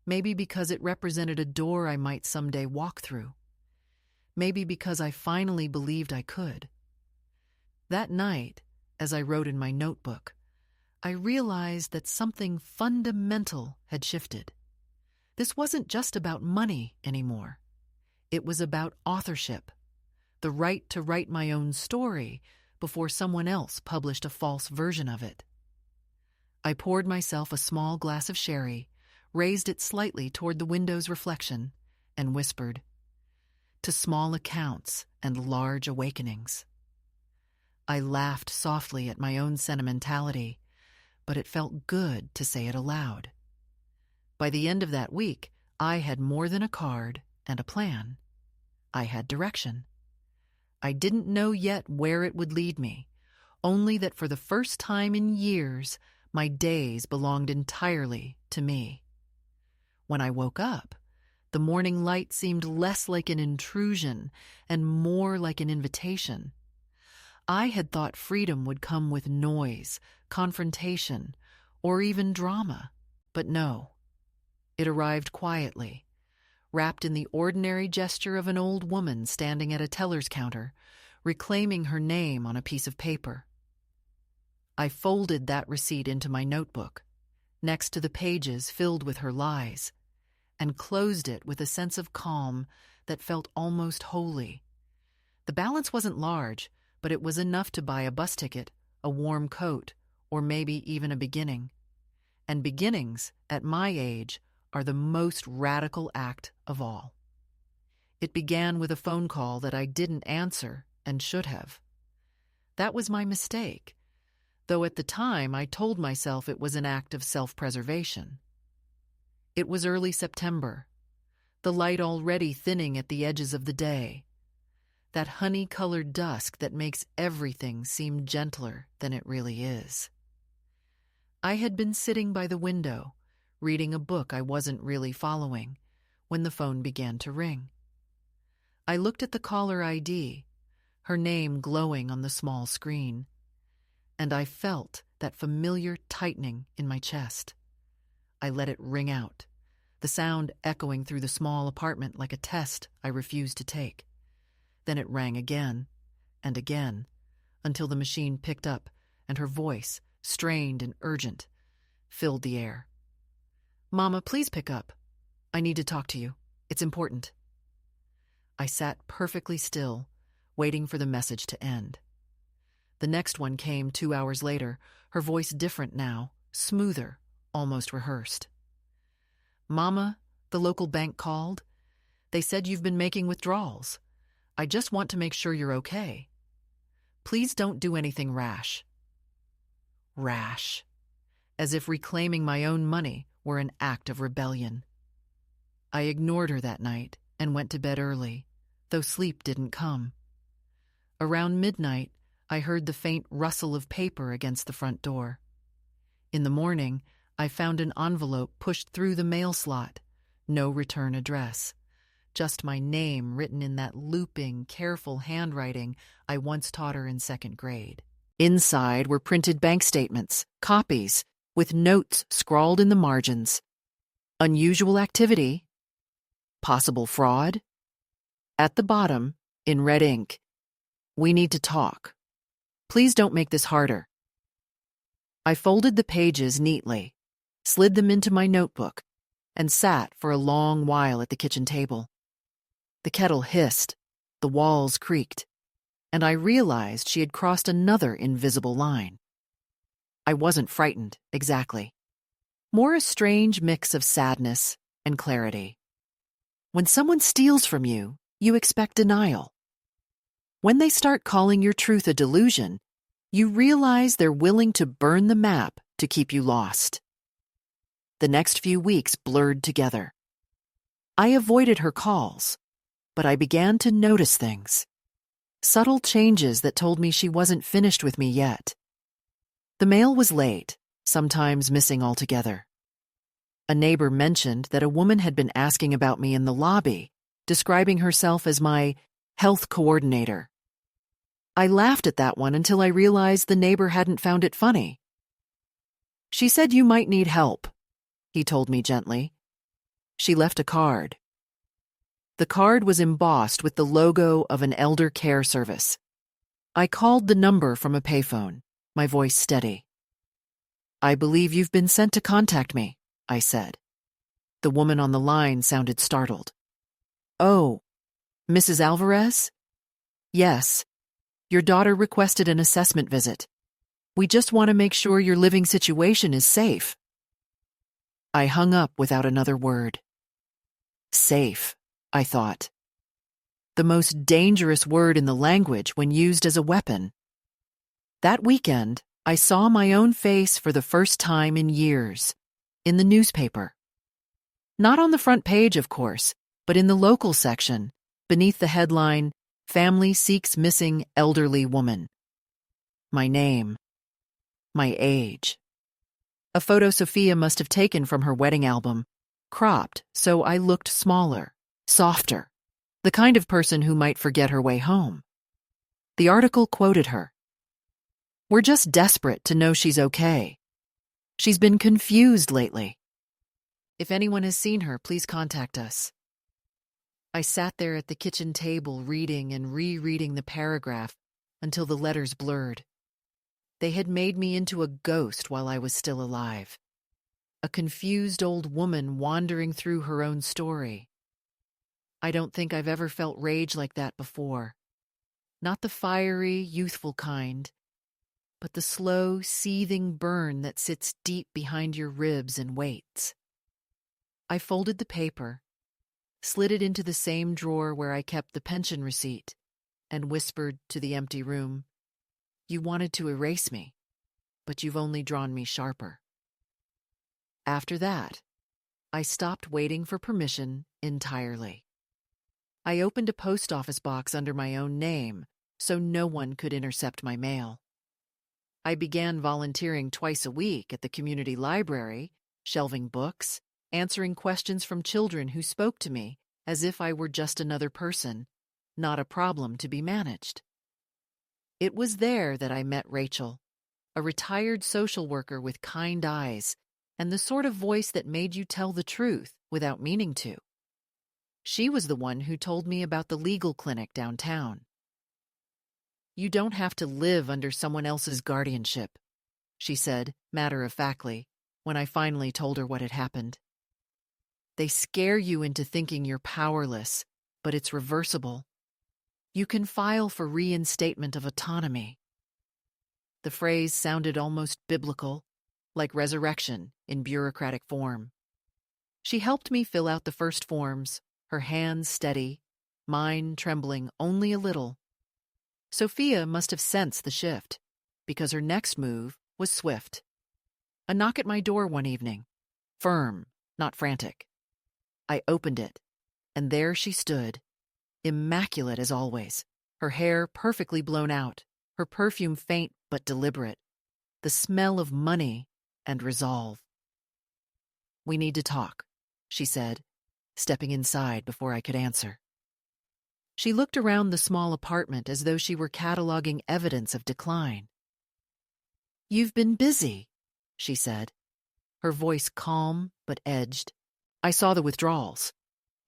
Maybe because it represented a door I might someday walk through. Maybe because I finally believed I could. That night, as I wrote in my notebook, I realized that something fundamental had shifted. This wasn't just about money anymore. It was about authorship, the right to write my own story before someone else published a false version of it. I poured myself a small glass of sherry, raised it slightly toward the window's reflection, and whispered, "To small accounts and large awakenings." I laughed softly at my own sentimentality, but it felt good to say it aloud. By the end of that week, I had more than a card and a plan. I had direction. I didn't know yet where it would lead me, only that for the first time in years, my days belonged entirely to me. When I woke up, the morning light seemed less like an intrusion and more like an invitation. I had thought freedom would come with noise, confrontation, or even drama, but no. It arrived quietly, wrapped in the ordinary gesture of an old woman standing at a teller's counter, reclaiming her name on a piece of paper. I folded that receipt into my notebook, next to the pages filled with her lies, and closed it with a sense of calm that felt almost holy. The balance wasn't large, but it was enough to buy a bus ticket, a warm coat, or maybe even a beginning. And beginnings, at my age, are the most radical act of all. It began with a phone call that I didn't answer and should have. That was my mistake, though at the time I told myself it was an act of self-preservation. It was early September, the light already thinning at the edges of the day, that honey-colored dusk that makes everything seem gentler than it really is. I had been sitting by the window, reading a book I wasn't really following, when the phone began to ring. I looked at the caller ID, her name glowing on the small screen, and I felt that familiar tightening in my chest. I let it ring out, the sound echoing through the small apartment like a test I refused to take. Then it rang again and again, until the machine picked up and her voice, strained and urgent, filled the air. "Mama, please pick up. I need to talk to you. It's important." I sat perfectly still, waiting for the message to end. The next one came 2 hours later, her voice different now, smoother, almost rehearsed. "Mama, the local bank called. They said you've been making withdrawals. I just want to make sure you're okay. Please don't do anything rash." Rash. As if reclaiming my own money were an act of rebellion. I ignored her that night and went to bed early, though sleep didn't come. Around midnight, I heard the faint rustle of paper against the front door. In the morning, I found an envelope pushed through the mail slot. No return address. Just my name written in that looping, careful handwriting I once taught her in 2nd grade. Inside were printed bank statements, copies, with notes scrawled in the margins. Unusual activity. Possible fraud. At the bottom, in red ink, we need to talk. Please don't make this harder. I folded the pages neatly, slid them into my notebook, and sat for a long while at the kitchen table. The kettle hissed, the walls creaked, and I realized she had crossed another invisible line. I wasn't frightened, exactly. More a strange mix of sadness and clarity. When someone steals from you, you expect denial. When they start calling your truth a delusion, you realize they're willing to burn the map to keep you lost. The next few weeks blurred together. I avoided her calls, but I began to notice things. Subtle changes that told me she wasn't finished with me yet. The mail was late, sometimes missing altogether. A neighbor mentioned that a woman had been asking about me in the lobby, describing herself as my health coordinator. I laughed at that one until I realized the neighbor hadn't found it funny. She said you might need help, he told me gently. She left a card. The card was embossed with the logo of an elder care service. I called the number from a payphone, my voice steady. I believe you've been sent to contact me, I said. The woman on the line sounded startled. Oh, Mrs. Alvarez? Yes. Your daughter requested an assessment visit. We just want to make sure your living situation is safe. I hung up without another word. Safe, I thought. The most dangerous word in the language when used as a weapon. That weekend, I saw my own face for the first time in years, in the newspaper. Not on the front page, of course, but in the local section, beneath the headline, Family Seeks Missing Elderly Woman. My name. My age. A photo Sophia must have taken from her wedding album, cropped so I looked smaller, softer, the kind of person who might forget her way home. The article quoted her. We're just desperate to know she's okay. She's been confused lately. If anyone has seen her, please contact us. I sat there at the kitchen table reading and rereading the paragraph until the letters blurred. They had made me into a ghost while I was still alive. A confused old woman wandering through her own story. I don't think I've ever felt rage like that before. Not the fiery, youthful kind, but the slow, seething burn that sits deep behind your ribs and waits. I folded the paper, slid it into the same drawer where I kept the pension receipt, and whispered to the empty room, You wanted to erase me, but you've only drawn me sharper. After that, I stopped waiting for permission entirely. I opened a post office box under my own name so no one could intercept my mail. I began volunteering twice a week at the community library, shelving books, answering questions from children who spoke to me as if I were just another person, not a problem to be managed. It was there that I met Rachel, a retired social worker with kind eyes and the sort of voice that made you tell the truth without meaning to. She was the one who told me about the legal clinic downtown. You don't have to live under someone else's guardianship, she said, matter-of-factly, when I finally told her what had happened. They scare you into thinking you're powerless, but it's reversible. You can file for reinstatement of autonomy. The phrase sounded almost biblical, like resurrection in bureaucratic form. She helped me fill out the first forms, her hands steady, mine trembling only a little. Sophia must have sensed the shift, because her next move was swift. A knock at my door one evening, firm, not frantic. I opened it, and there she stood, immaculate as always, her hair perfectly blown out, her perfume faint but deliberate, the smell of money and resolve. We need to talk, she said, stepping inside before I could answer. She looked around the small apartment as though she were cataloging evidence of decline. You've been busy, she said, her voice calm but edged. I saw the withdrawals.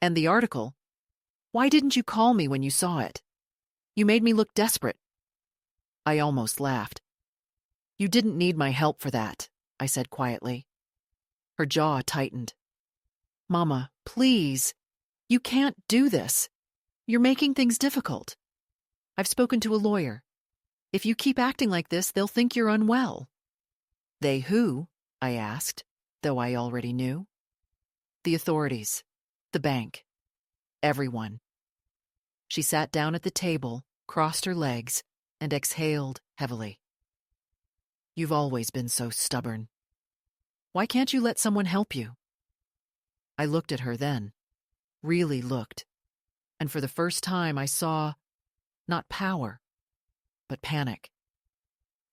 And the article. Why didn't you call me when you saw it? You made me look desperate. I almost laughed. You didn't need my help for that, I said quietly. Her jaw tightened. Mama, please. You can't do this. You're making things difficult. I've spoken to a lawyer. If you keep acting like this, they'll think you're unwell. They who? I asked, though I already knew. The authorities, the bank, everyone. She sat down at the table, crossed her legs, and exhaled heavily. You've always been so stubborn. Why can't you let someone help you? I looked at her then, really looked, and for the first time I saw not power, but panic.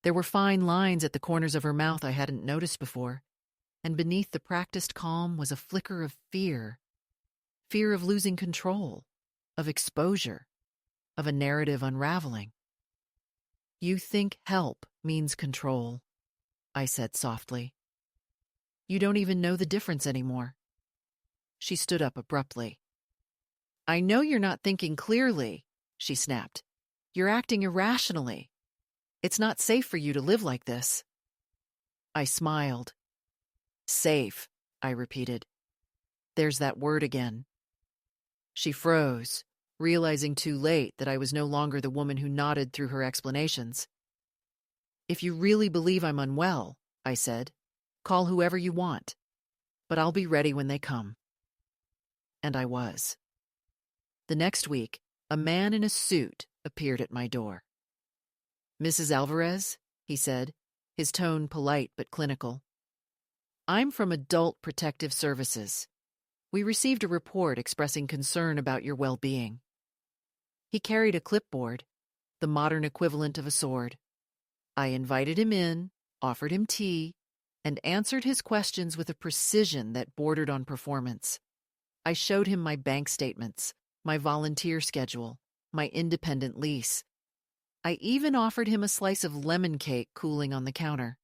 There were fine lines at the corners of her mouth I hadn't noticed before, and beneath the practiced calm was a flicker of fear. Fear of losing control, of exposure, of a narrative unraveling. You think help means control, I said softly. You don't even know the difference anymore. She stood up abruptly. I know you're not thinking clearly, she snapped. You're acting irrationally. It's not safe for you to live like this. I smiled. Safe, I repeated. There's that word again. She froze, realizing too late that I was no longer the woman who nodded through her explanations. If you really believe I'm unwell, I said, call whoever you want, but I'll be ready when they come. And I was. The next week, a man in a suit appeared at my door. Mrs. Alvarez, he said, his tone polite but clinical. I'm from Adult Protective Services. We received a report expressing concern about your well-being. He carried a clipboard, the modern equivalent of a sword. I invited him in, offered him tea, and answered his questions with a precision that bordered on performance. I showed him my bank statements, my volunteer schedule, my independent lease. I even offered him a slice of lemon cake cooling on the counter.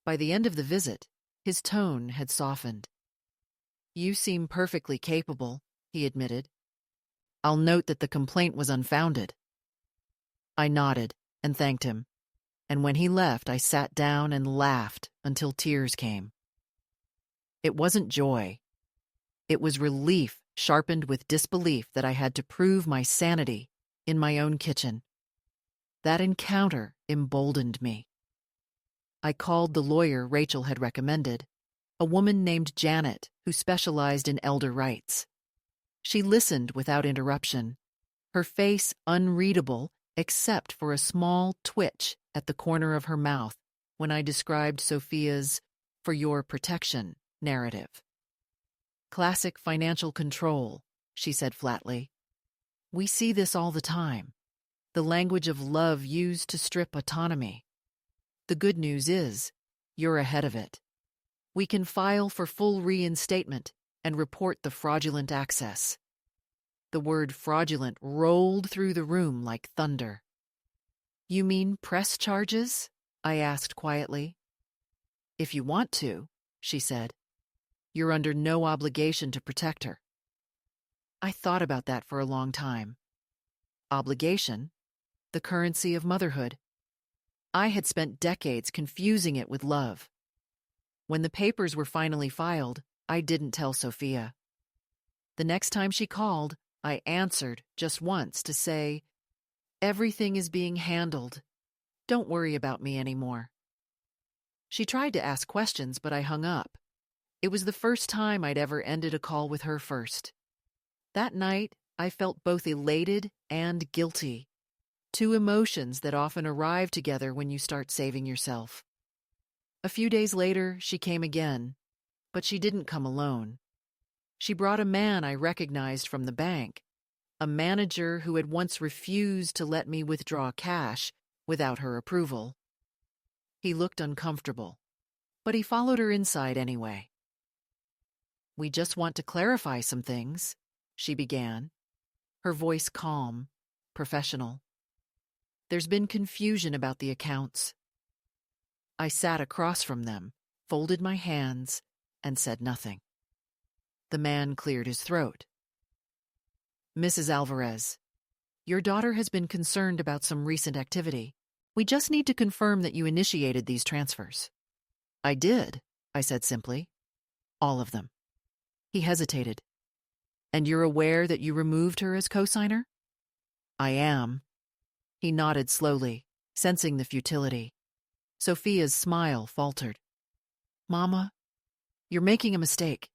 By the end of the visit, his tone had softened. You seem perfectly capable, he admitted. I'll note that the complaint was unfounded. I nodded and thanked him, and when he left, I sat down and laughed until tears came. It wasn't joy. It was relief sharpened with disbelief that I had to prove my sanity in my own kitchen. That encounter emboldened me. I called the lawyer Rachel had recommended, a woman named Janet who specialized in elder rights. She listened without interruption, her face unreadable except for a small twitch at the corner of her mouth when I described Sophia's "for your protection" narrative. Classic financial control, she said flatly. We see this all the time. The language of love used to strip autonomy. The good news is, you're ahead of it. We can file for full reinstatement and report the fraudulent access. The word fraudulent rolled through the room like thunder. You mean press charges? I asked quietly. If you want to, she said. You're under no obligation to protect her. I thought about that for a long time. Obligation, the currency of motherhood. I had spent decades confusing it with love. When the papers were finally filed, I didn't tell Sophia. The next time she called, I answered just once to say, everything is being handled. Don't worry about me anymore. She tried to ask questions, but I hung up. It was the first time I'd ever ended a call with her first. That night, I felt both elated and guilty, two emotions that often arrive together when you start saving yourself. A few days later, she came again, but she didn't come alone. She brought a man I recognized from the bank, a manager who had once refused to let me withdraw cash without her approval. He looked uncomfortable, but he followed her inside anyway. We just want to clarify some things, she began, her voice calm, professional. There's been confusion about the accounts. I sat across from them, folded my hands, and said nothing. The man cleared his throat. Mrs. Alvarez, your daughter has been concerned about some recent activity. We just need to confirm that you initiated these transfers. I did, I said simply. All of them. He hesitated. And you're aware that you removed her as cosigner? I am. He nodded slowly, sensing the futility. Sophia's smile faltered. Mama, you're making a mistake.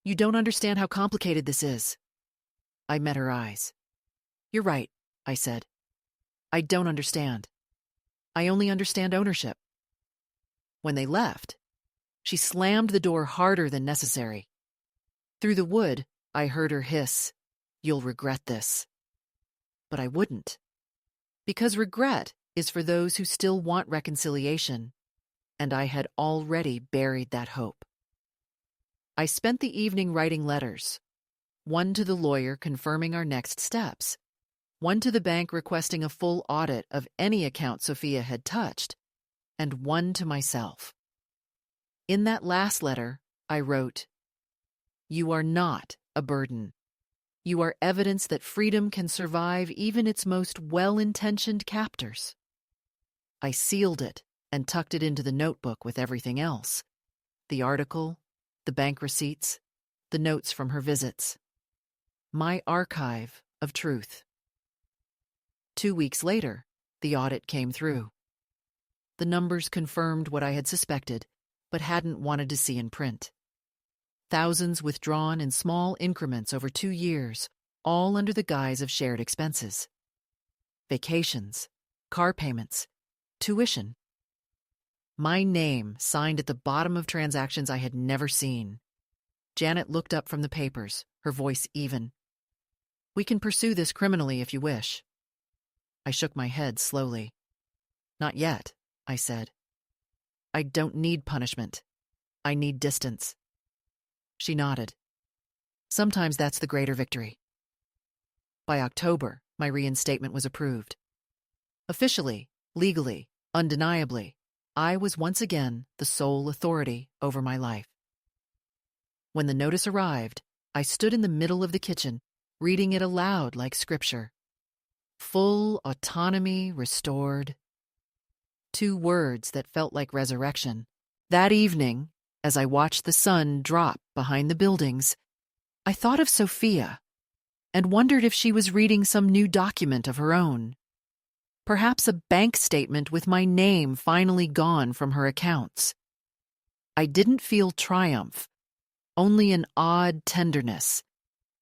You don't understand how complicated this is. I met her eyes. You're right, I said. I don't understand. I only understand ownership. When they left, she slammed the door harder than necessary. Through the wood, I heard her hiss, "You'll regret this." But I wouldn't. Because regret is for those who still want reconciliation, and I had already buried that hope. I spent the evening writing letters, one to the lawyer confirming our next steps, one to the bank requesting a full audit of any account Sophia had touched, and one to myself. In that last letter, I wrote, "You are not a burden. You are evidence that freedom can survive even its most well-intentioned captors." I sealed it and tucked it into the notebook with everything else: the article, the bank receipts, the notes from her visits. My archive of truth. 2 weeks later, the audit came through. The numbers confirmed what I had suspected, but hadn't wanted to see in print. Thousands withdrawn in small increments over 2 years, all under the guise of shared expenses. Vacations, car payments, tuition. My name signed at the bottom of transactions I had never seen. Janet looked up from the papers, her voice even. "We can pursue this criminally if you wish." I shook my head slowly. "Not yet," I said. "I don't need punishment. I need distance." She nodded. Sometimes that's the greater victory. By October, my reinstatement was approved. Officially, legally, undeniably, I was once again the sole authority over my life. When the notice arrived, I stood in the middle of the kitchen, reading it aloud like scripture. Full autonomy restored. 2 words that felt like resurrection. That evening, as I watched the sun drop behind the buildings, I thought of Sophia and wondered if she was reading some new document of her own. Perhaps a bank statement with my name finally gone from her accounts. I didn't feel triumph, only an odd tenderness,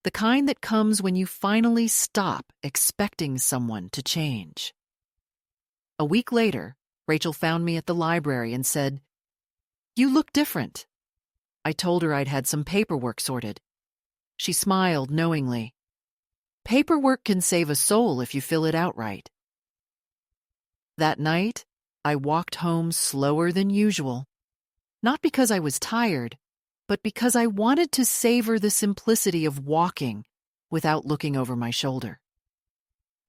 the kind that comes when you finally stop expecting someone to change. A week later, Rachel found me at the library and said, "You look different." I told her I'd had some paperwork sorted. She smiled knowingly. "Paperwork can save a soul if you fill it out right." That night, I walked home slower than usual. Not because I was tired, but because I wanted to savor the simplicity of walking without looking over my shoulder.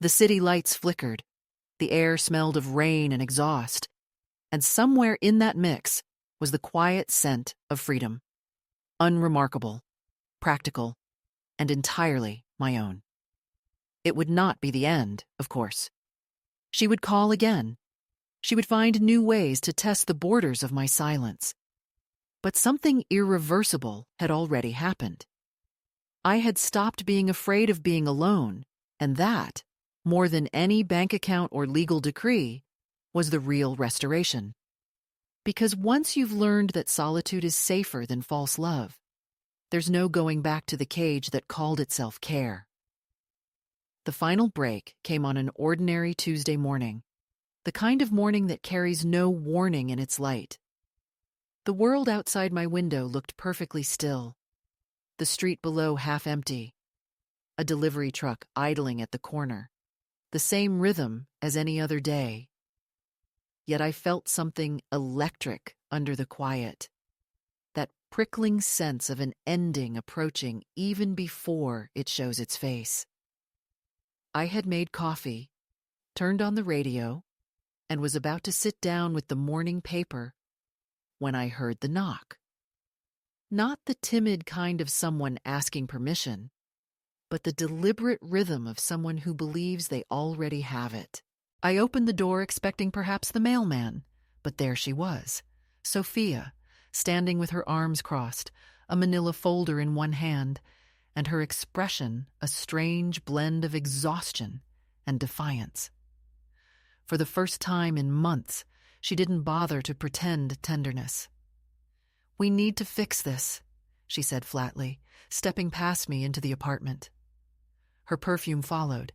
The city lights flickered, the air smelled of rain and exhaust, and somewhere in that mix was the quiet scent of freedom. Unremarkable, practical, and entirely my own. It would not be the end, of course. She would call again. She would find new ways to test the borders of my silence. But something irreversible had already happened. I had stopped being afraid of being alone, and that, more than any bank account or legal decree, was the real restoration. Because once you've learned that solitude is safer than false love, there's no going back to the cage that called itself care. The final break came on an ordinary Tuesday morning, the kind of morning that carries no warning in its light. The world outside my window looked perfectly still, the street below half empty, a delivery truck idling at the corner, the same rhythm as any other day. Yet I felt something electric under the quiet, that prickling sense of an ending approaching even before it shows its face. I had made coffee, turned on the radio, and was about to sit down with the morning paper when I heard the knock. Not the timid kind of someone asking permission, but the deliberate rhythm of someone who believes they already have it. I opened the door expecting perhaps the mailman, but there she was, Sophia, standing with her arms crossed, a manila folder in one hand, and her expression a strange blend of exhaustion and defiance. For the first time in months, she didn't bother to pretend tenderness. "We need to fix this," she said flatly, stepping past me into the apartment. Her perfume followed,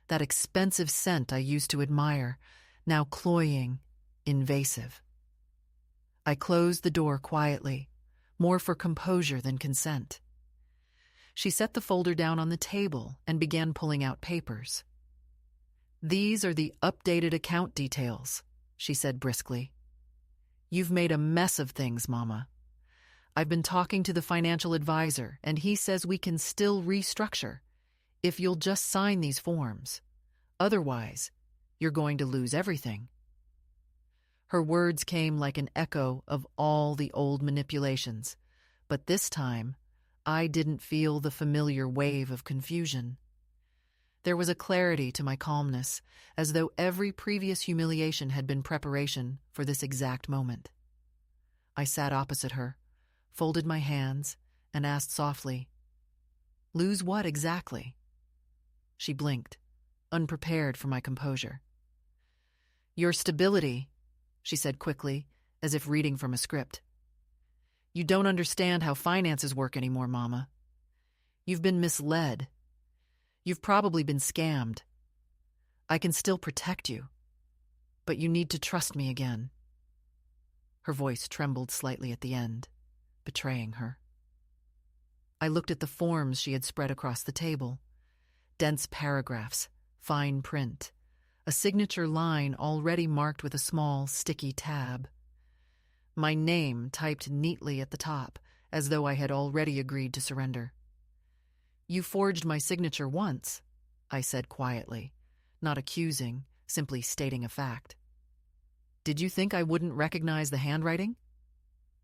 that expensive scent I used to admire, now cloying, invasive. I closed the door quietly, more for composure than consent. She set the folder down on the table and began pulling out papers. "These are the updated account details," she said briskly. "You've made a mess of things, Mama. I've been talking to the financial advisor, and he says we can still restructure if you'll just sign these forms. Otherwise, you're going to lose everything." Her words came like an echo of all the old manipulations, but this time, I didn't feel the familiar wave of confusion. There was a clarity to my calmness, as though every previous humiliation had been preparation for this exact moment. I sat opposite her, folded my hands, and asked softly, "Lose what exactly?" She blinked, unprepared for my composure. "Your stability," she said quickly, as if reading from a script. "You don't understand how finances work anymore, Mama. You've been misled. You've probably been scammed. I can still protect you, but you need to trust me again." Her voice trembled slightly at the end, betraying her. I looked at the forms she had spread across the table. Dense paragraphs, fine print, a signature line already marked with a small, sticky tab. My name typed neatly at the top, as though I had already agreed to surrender. "You forged my signature once," I said quietly, not accusing, simply stating a fact. "Did you think I wouldn't recognize the handwriting?"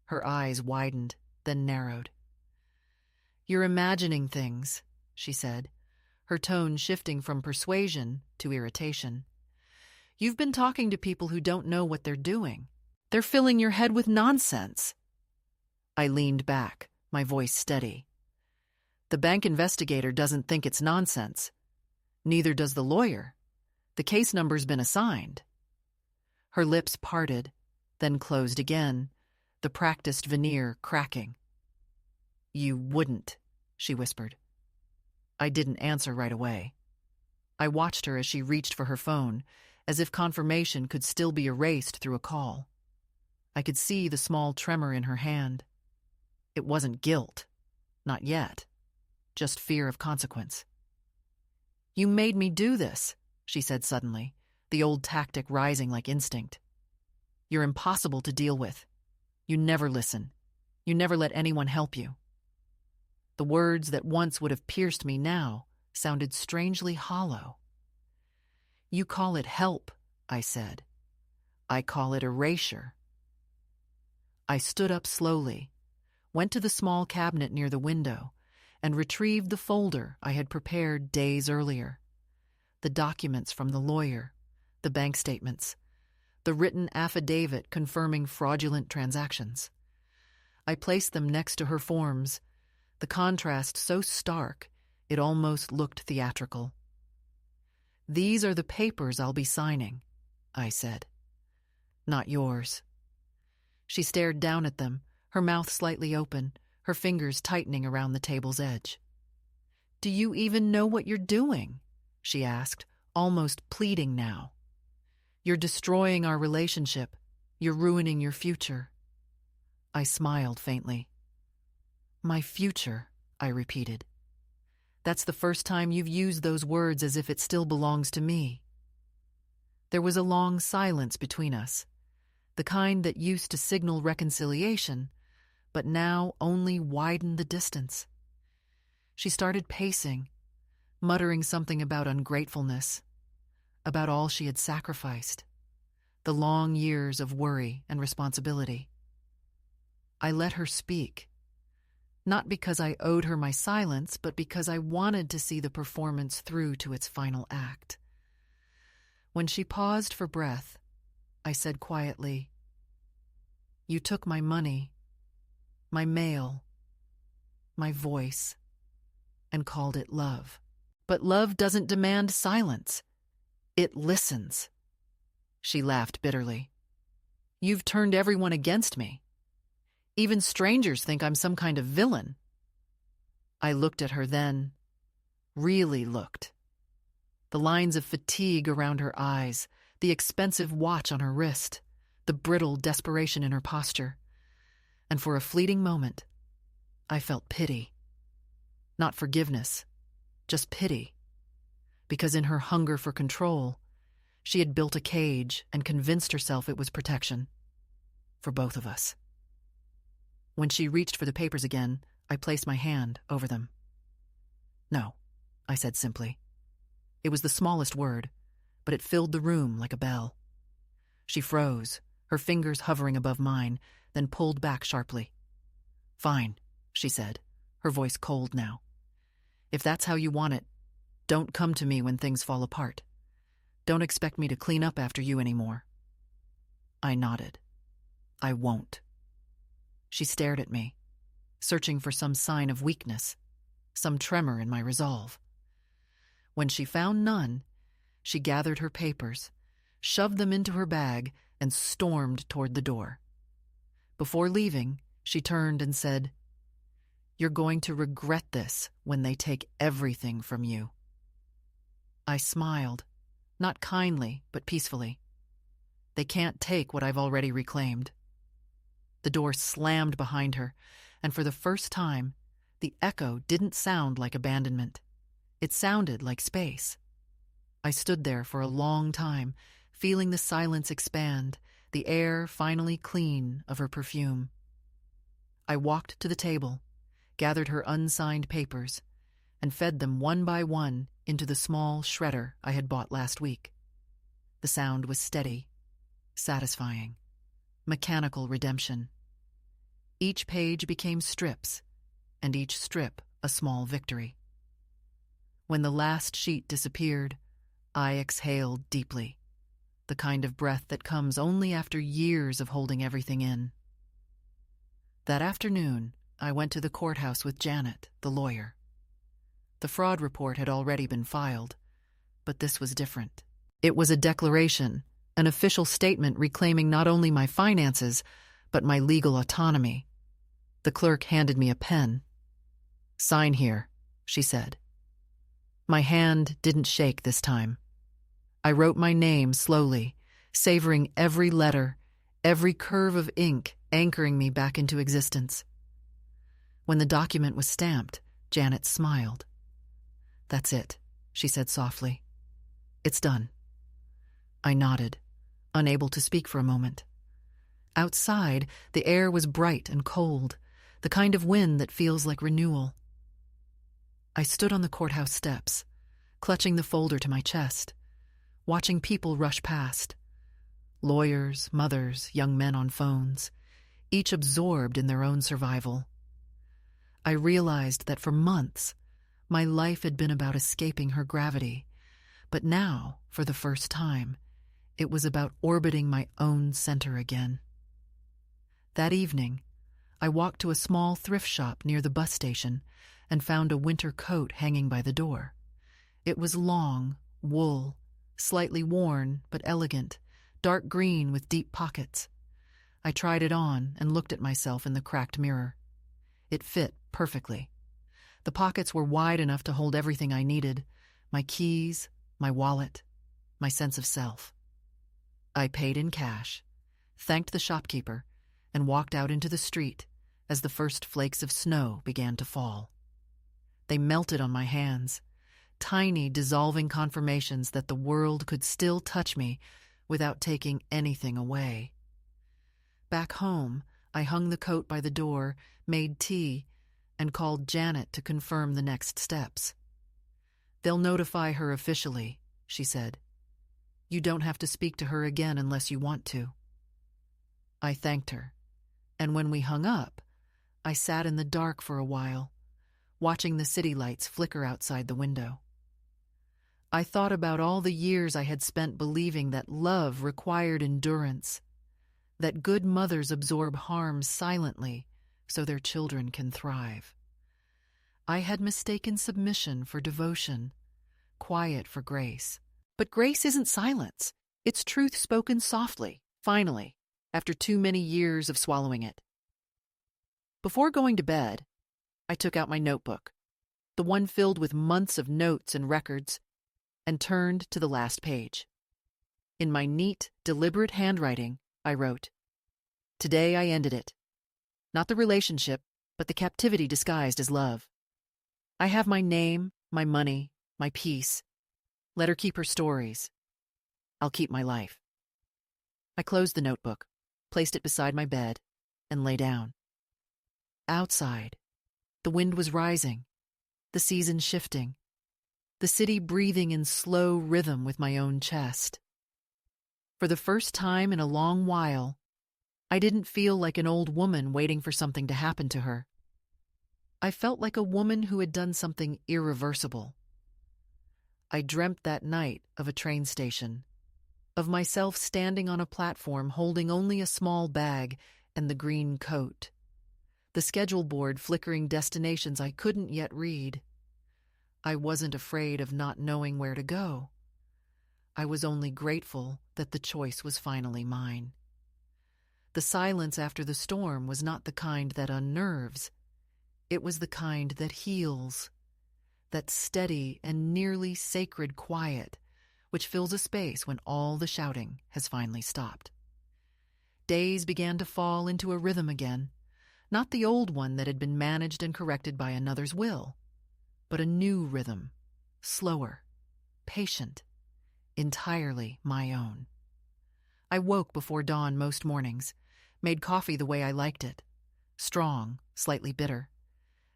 Her eyes widened, then narrowed. "You're imagining things," she said, her tone shifting from persuasion to irritation. "You've been talking to people who don't know what they're doing. They're filling your head with nonsense." I leaned back, my voice steady. "The bank investigator doesn't think it's nonsense. Neither does the lawyer. The case number's been assigned." Her lips parted, then closed again, the practiced veneer cracking. "You wouldn't," she whispered. I didn't answer right away. I watched her as she reached for her phone, as if confirmation could still be erased through a call. I could see the small tremor in her hand. It wasn't guilt. Not yet. Just fear of consequence. "You made me do this," she said suddenly, the old tactic rising like instinct. "You're impossible to deal with. You never listen. You never let anyone help you." The words that once would have pierced me now sounded strangely hollow. "You call it help," I said. "I call it erasure." I stood up slowly, went to the small cabinet near the window, and retrieved the folder I had prepared days earlier. The documents from the lawyer, the bank statements, the written affidavit confirming fraudulent transactions. I placed them next to her forms, the contrast so stark it almost looked theatrical. "These are the papers I'll be signing," I said. "Not yours." She stared down at them, her mouth slightly open, her fingers tightening around the table's edge. "Do you even know what you're doing?" she asked, almost pleading now. "You're destroying our relationship. You're ruining your future." I smiled faintly. "My future," I repeated. "That's the first time you've used those words as if it still belongs to me." There was a long silence between us, the kind that used to signal reconciliation, but now only widened the distance. She started pacing, muttering something about ungratefulness, about all she had sacrificed, the long years of worry and responsibility. I let her speak, Not because I owed her my silence, but because I wanted to see the performance through to its final act. When she paused for breath, I said quietly, "You took my money, my mail, my voice, and called it love. But love doesn't demand silence. It listens." She laughed bitterly. "You've turned everyone against me. Even strangers think I'm some kind of villain." I looked at her then, really looked. The lines of fatigue around her eyes, the expensive watch on her wrist, the brittle desperation in her posture. And for a fleeting moment, I felt pity. Not forgiveness, just pity. Because in her hunger for control, she had built a cage and convinced herself it was protection. For both of us. When she reached for the papers again, I placed my hand over them. "No," I said simply. It was the smallest word, but it filled the room like a bell. She froze, her fingers hovering above mine, then pulled back sharply. "Fine," she said, her voice cold now. "If that's how you want it, don't come to me when things fall apart. Don't expect me to clean up after you anymore." I nodded. "I won't." She stared at me, searching for some sign of weakness, some tremor in my resolve. When she found none, she gathered her papers, shoved them into her bag, and stormed toward the door. Before leaving, she turned and said, "You're going to regret this when they take everything from you." I smiled, not kindly, but peacefully. They can't take what I've already reclaimed. The door slammed behind her, and for the first time, the echo didn't sound like abandonment. It sounded like space. I stood there for a long time, feeling the silence expand, the air finally clean of her perfume. I walked to the table, gathered her unsigned papers, and fed them one by one into the small shredder I had bought last week. The sound was steady, satisfying, mechanical redemption. Each page became strips, and each strip a small victory. When the last sheet disappeared, I exhaled deeply, the kind of breath that comes only after years of holding everything in. That afternoon, I went to the courthouse with Janet, the lawyer. The fraud report had already been filed, but this was different. It was a declaration, an official statement reclaiming not only my finances, but my legal autonomy. The clerk handed me a pen. "Sign here," she said. My hand didn't shake this time. I wrote my name slowly, savoring every letter, every curve of ink anchoring me back into existence. When the document was stamped, Janet smiled. "That's it," she said softly. "It's done." I nodded, unable to speak for a moment. Outside, the air was bright and cold, the kind of wind that feels like renewal. I stood on the courthouse steps, clutching the folder to my chest, watching people rush past. Lawyers, mothers, young men on phones, each absorbed in their own survival. I realized that for months, my life had been about escaping her gravity, but now, for the first time, it was about orbiting my own center again. That evening, I walked to a small thrift shop near the bus station and found a winter coat hanging by the door. It was long, wool, slightly worn but elegant, dark green with deep pockets. I tried it on and looked at myself in the cracked mirror. It fit perfectly. The pockets were wide enough to hold everything I needed, my keys, my wallet, my sense of self. I paid in cash, thanked the shopkeeper, and walked out into the street as the first flakes of snow began to fall. They melted on my hands, tiny dissolving confirmations that the world could still touch me without taking anything away. Back home, I hung the coat by the door, made tea, and called Janet to confirm the next steps. "They'll notify her officially," she said. "You don't have to speak to her again unless you want to." I thanked her, and when we hung up, I sat in the dark for a while, watching the city lights flicker outside the window. I thought about all the years I had spent believing that love required endurance, that good mothers absorb harm silently so their children can thrive. I had mistaken submission for devotion, quiet for grace. But grace isn't silence. It's truth spoken softly, finally, after too many years of swallowing it. Before going to bed, I took out my notebook, the one filled with months of notes and records, and turned to the last page. In my neat, deliberate handwriting, I wrote, "Today I ended it. Not the relationship, but the captivity disguised as love. I have my name, my money, my peace. Let her keep her stories. I'll keep my life." I closed the notebook, placed it beside my bed, and lay down. Outside, the wind was rising, the season shifting, the city breathing in slow rhythm with my own chest. For the first time in a long while, I didn't feel like an old woman waiting for something to happen to her. I felt like a woman who had done something irreversible. I dreamt that night of a train station, of myself standing on a platform holding only a small bag and the green coat, the schedule board flickering destinations I couldn't yet read. I wasn't afraid of not knowing where to go. I was only grateful that the choice was finally mine. The silence after the storm was not the kind that unnerves. It was the kind that heals, that steady and nearly sacred quiet which fills a space when all the shouting has finally stopped. Days began to fall into a rhythm again, not the old one that had been managed and corrected by another's will, but a new rhythm, slower, patient, entirely my own. I woke before dawn most mornings, made coffee the way I liked it, strong, slightly bitter,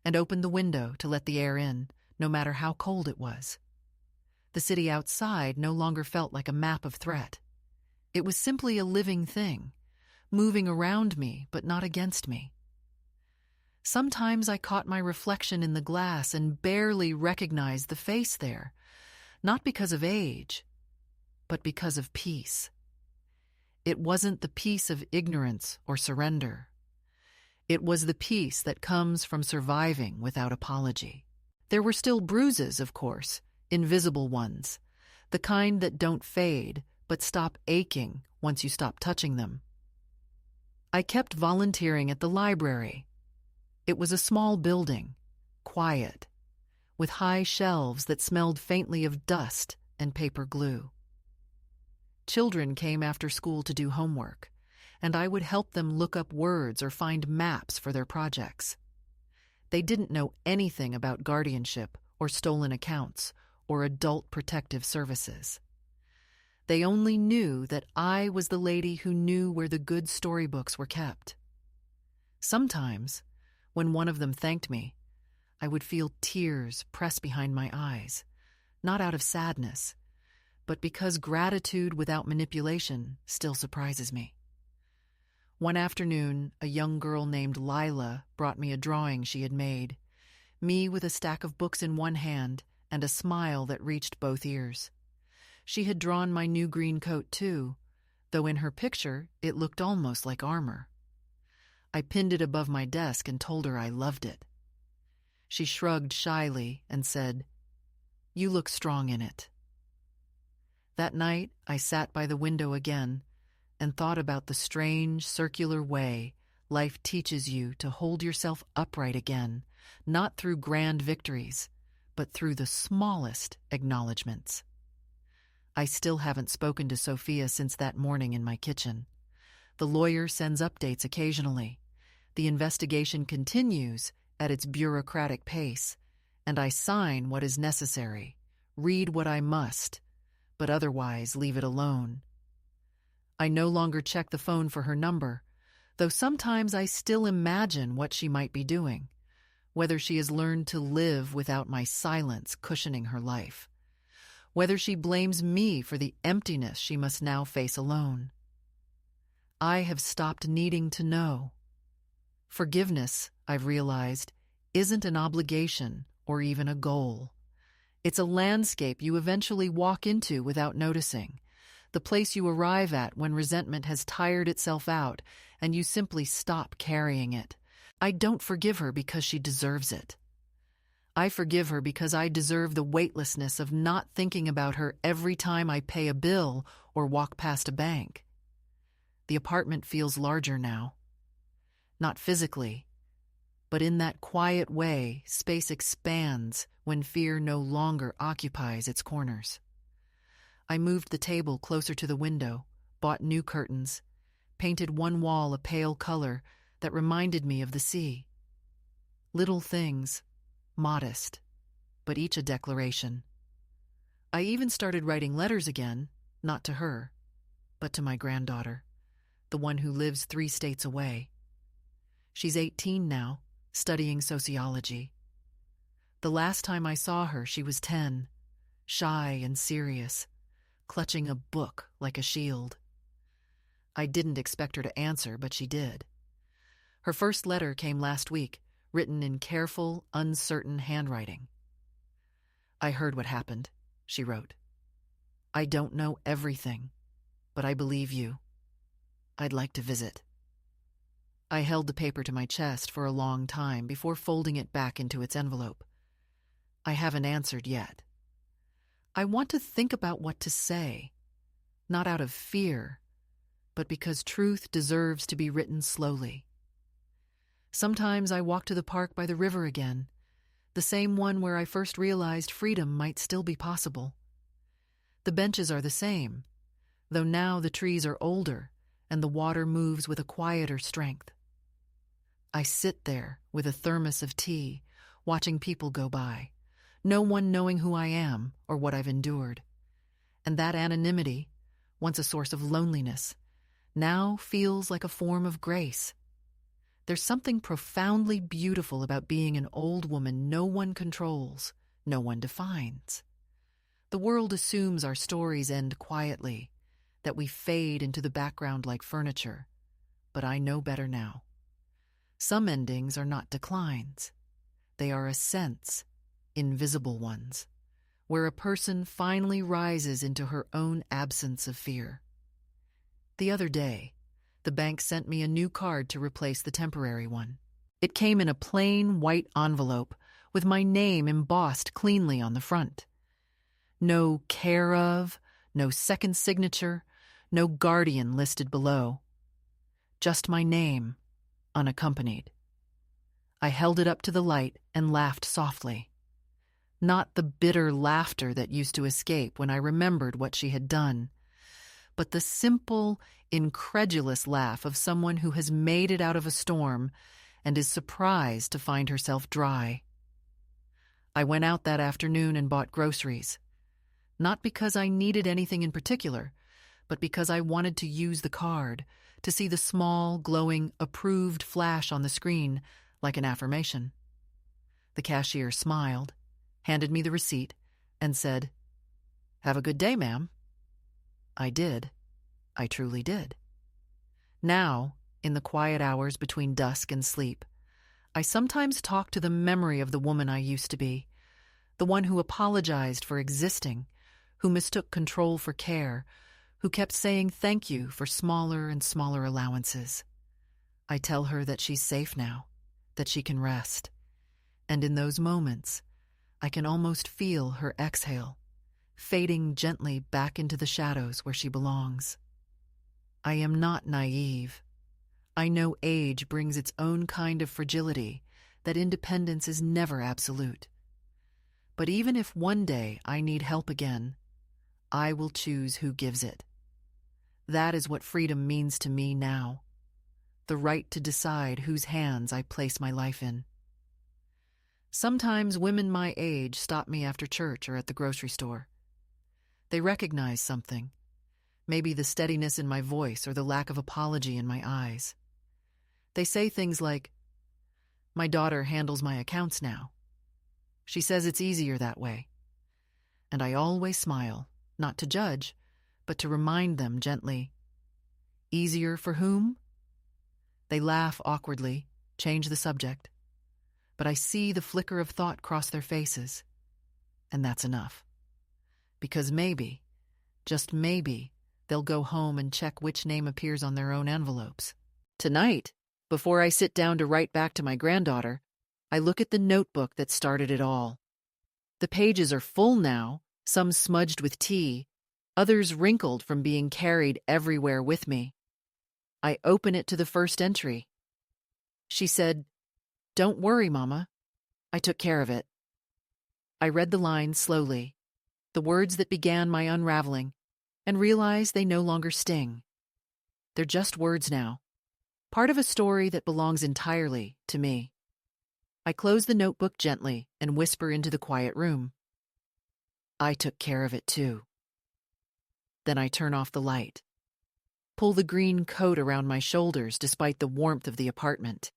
and opened the window to let the air in, no matter how cold it was. The city outside no longer felt like a map of threat. It was simply a living thing, moving around me but not against me. Sometimes I caught my reflection in the glass and barely recognized the face there, not because of age, but because of peace. It wasn't the peace of ignorance or surrender. It was the peace that comes from surviving without apology. There were still bruises, of course, invisible ones, the kind that don't fade but stop aching once you stop touching them. I kept volunteering at the library. It was a small building, quiet, with high shelves that smelled faintly of dust and paper glue. Children came after school to do homework, and I would help them look up words or find maps for their projects. They didn't know anything about guardianship or stolen accounts or adult protective services. They only knew that I was the lady who knew where the good storybooks were kept. Sometimes, when one of them thanked me, I would feel tears press behind my eyes, not out of sadness, but because gratitude without manipulation still surprises me. One afternoon, a young girl named Lila brought me a drawing she had made, me with a stack of books in one hand and a smile that reached both ears. She had drawn my new green coat too, though in her picture it looked almost like armor. I pinned it above my desk and told her I loved it. She shrugged shyly and said, "You look strong in it." That night, I sat by the window again and thought about the strange, circular way life teaches you to hold yourself upright again, not through grand victories, but through the smallest acknowledgments. I still haven't spoken to Sophia since that morning in my kitchen. The lawyer sends updates occasionally. The investigation continues at its bureaucratic pace, and I sign what is necessary, read what I must, but otherwise leave it alone. I no longer check the phone for her number, though sometimes I still imagine what she might be doing, whether she has learned to live without my silence cushioning her life, whether she blames me for the emptiness she must now face alone. I have stopped needing to know. Forgiveness, I've realized, isn't an obligation or even a goal. It's a landscape you eventually walk into without noticing, the place you arrive at when resentment has tired itself out and you simply stop carrying it. I don't forgive her because she deserves it. I forgive her because I deserve the weightlessness of not thinking about her every time I pay a bill or walk past a bank. The apartment feels larger now. Not physically, but in that quiet way, space expands when fear no longer occupies its corners. I moved the table closer to the window, bought new curtains, painted one wall a pale color that reminded me of the sea. Little things, modest, but each a declaration. I even started writing letters again, not to her, but to my granddaughter, the one who lives 3 states away. She's 18 now, studying sociology. The last time I saw her, she was 10, shy and serious, clutching a book like a shield. I didn't expect her to answer, but she did. Her first letter came last week, written in careful, uncertain handwriting. "I heard what happened," she wrote. "I don't know everything, but I believe you. I'd like to visit." I held the paper to my chest for a long time before folding it back into its envelope. I haven't answered yet. I want to think about what to say, not out of fear, but because truth deserves to be written slowly. Sometimes I walk to the park by the river again, the same one where I first realized freedom might still be possible. The benches are the same, though now the trees are older and the water moves with a quieter strength. I sit there with a thermos of tea, watching people go by, no one knowing who I am or what I've endured. And that anonymity, once a source of loneliness, now feels like a form of grace. There's something profoundly beautiful about being an old woman no one controls, no one defines. The world assumes our stories end quietly, that we fade into the background like furniture, but I know better now. Some endings are not declines. They are ascents, invisible ones, where a person finally rises into her own absence of fear. The other day, the bank sent me a new card to replace the temporary one. It came in a plain white envelope with my name embossed cleanly on the front. No care of, no second signature, no guardian listed below. Just my name, unaccompanied. I held it up to the light and laughed softly. Not the bitter laughter that used to escape when I remembered what she had done, but the simple, incredulous laugh of someone who has made it out of a storm and is surprised to find herself dry. I went out that afternoon and bought groceries, not because I needed anything in particular, but because I wanted to use the card, to see the small, glowing, approved flash on the screen like an affirmation. The cashier smiled, handed me the receipt, and said, "Have a good day, ma'am." I did. I truly did. Now, in the quiet hours between dusk and sleep, I sometimes talk to the memory of the woman I used to be, the one who apologized for existing, who mistook control for care, who kept saying thank you for smaller and smaller allowances. I tell her that she's safe now, that she can rest, and in those moments, I can almost feel her exhale, fading gently back into the shadows where she belongs. I am not naive. I know age brings its own kind of fragility, that independence is never absolute. But even if one day I need help again, I will choose who gives it. That is what freedom means to me now, the right to decide whose hands I place my life in. Sometimes women my age stop me after church or at the grocery store. They recognize something, maybe the steadiness in my voice or the lack of apology in my eyes. They say things like, "My daughter handles my accounts now. She says it's easier that way." And I always smile, not to judge, but to remind them gently, "Easier for whom?" They laugh awkwardly, change the subject, but I see the flicker of thought cross their faces. And that's enough. Because maybe, just maybe, they'll go home and check which name appears on their own envelopes. Tonight, before I sit down to write back to my granddaughter, I look at the notebook that started it all. The pages are full now, some smudged with tea, others wrinkled from being carried everywhere with me. I open it to the first entry. She said, "Don't worry, Mama. I took care of it." I read the lines slowly, the words that began my unraveling, and realized they no longer sting. They're just words now, part of a story that belongs entirely to me. I close the notebook gently and whisper into the quiet room. I took care of it too. Then I turn off the light, pull the green coat around my shoulders despite the warmth of the apartment,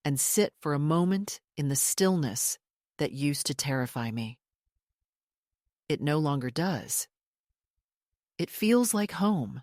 and sit for a moment in the stillness that used to terrify me. It no longer does. It feels like home.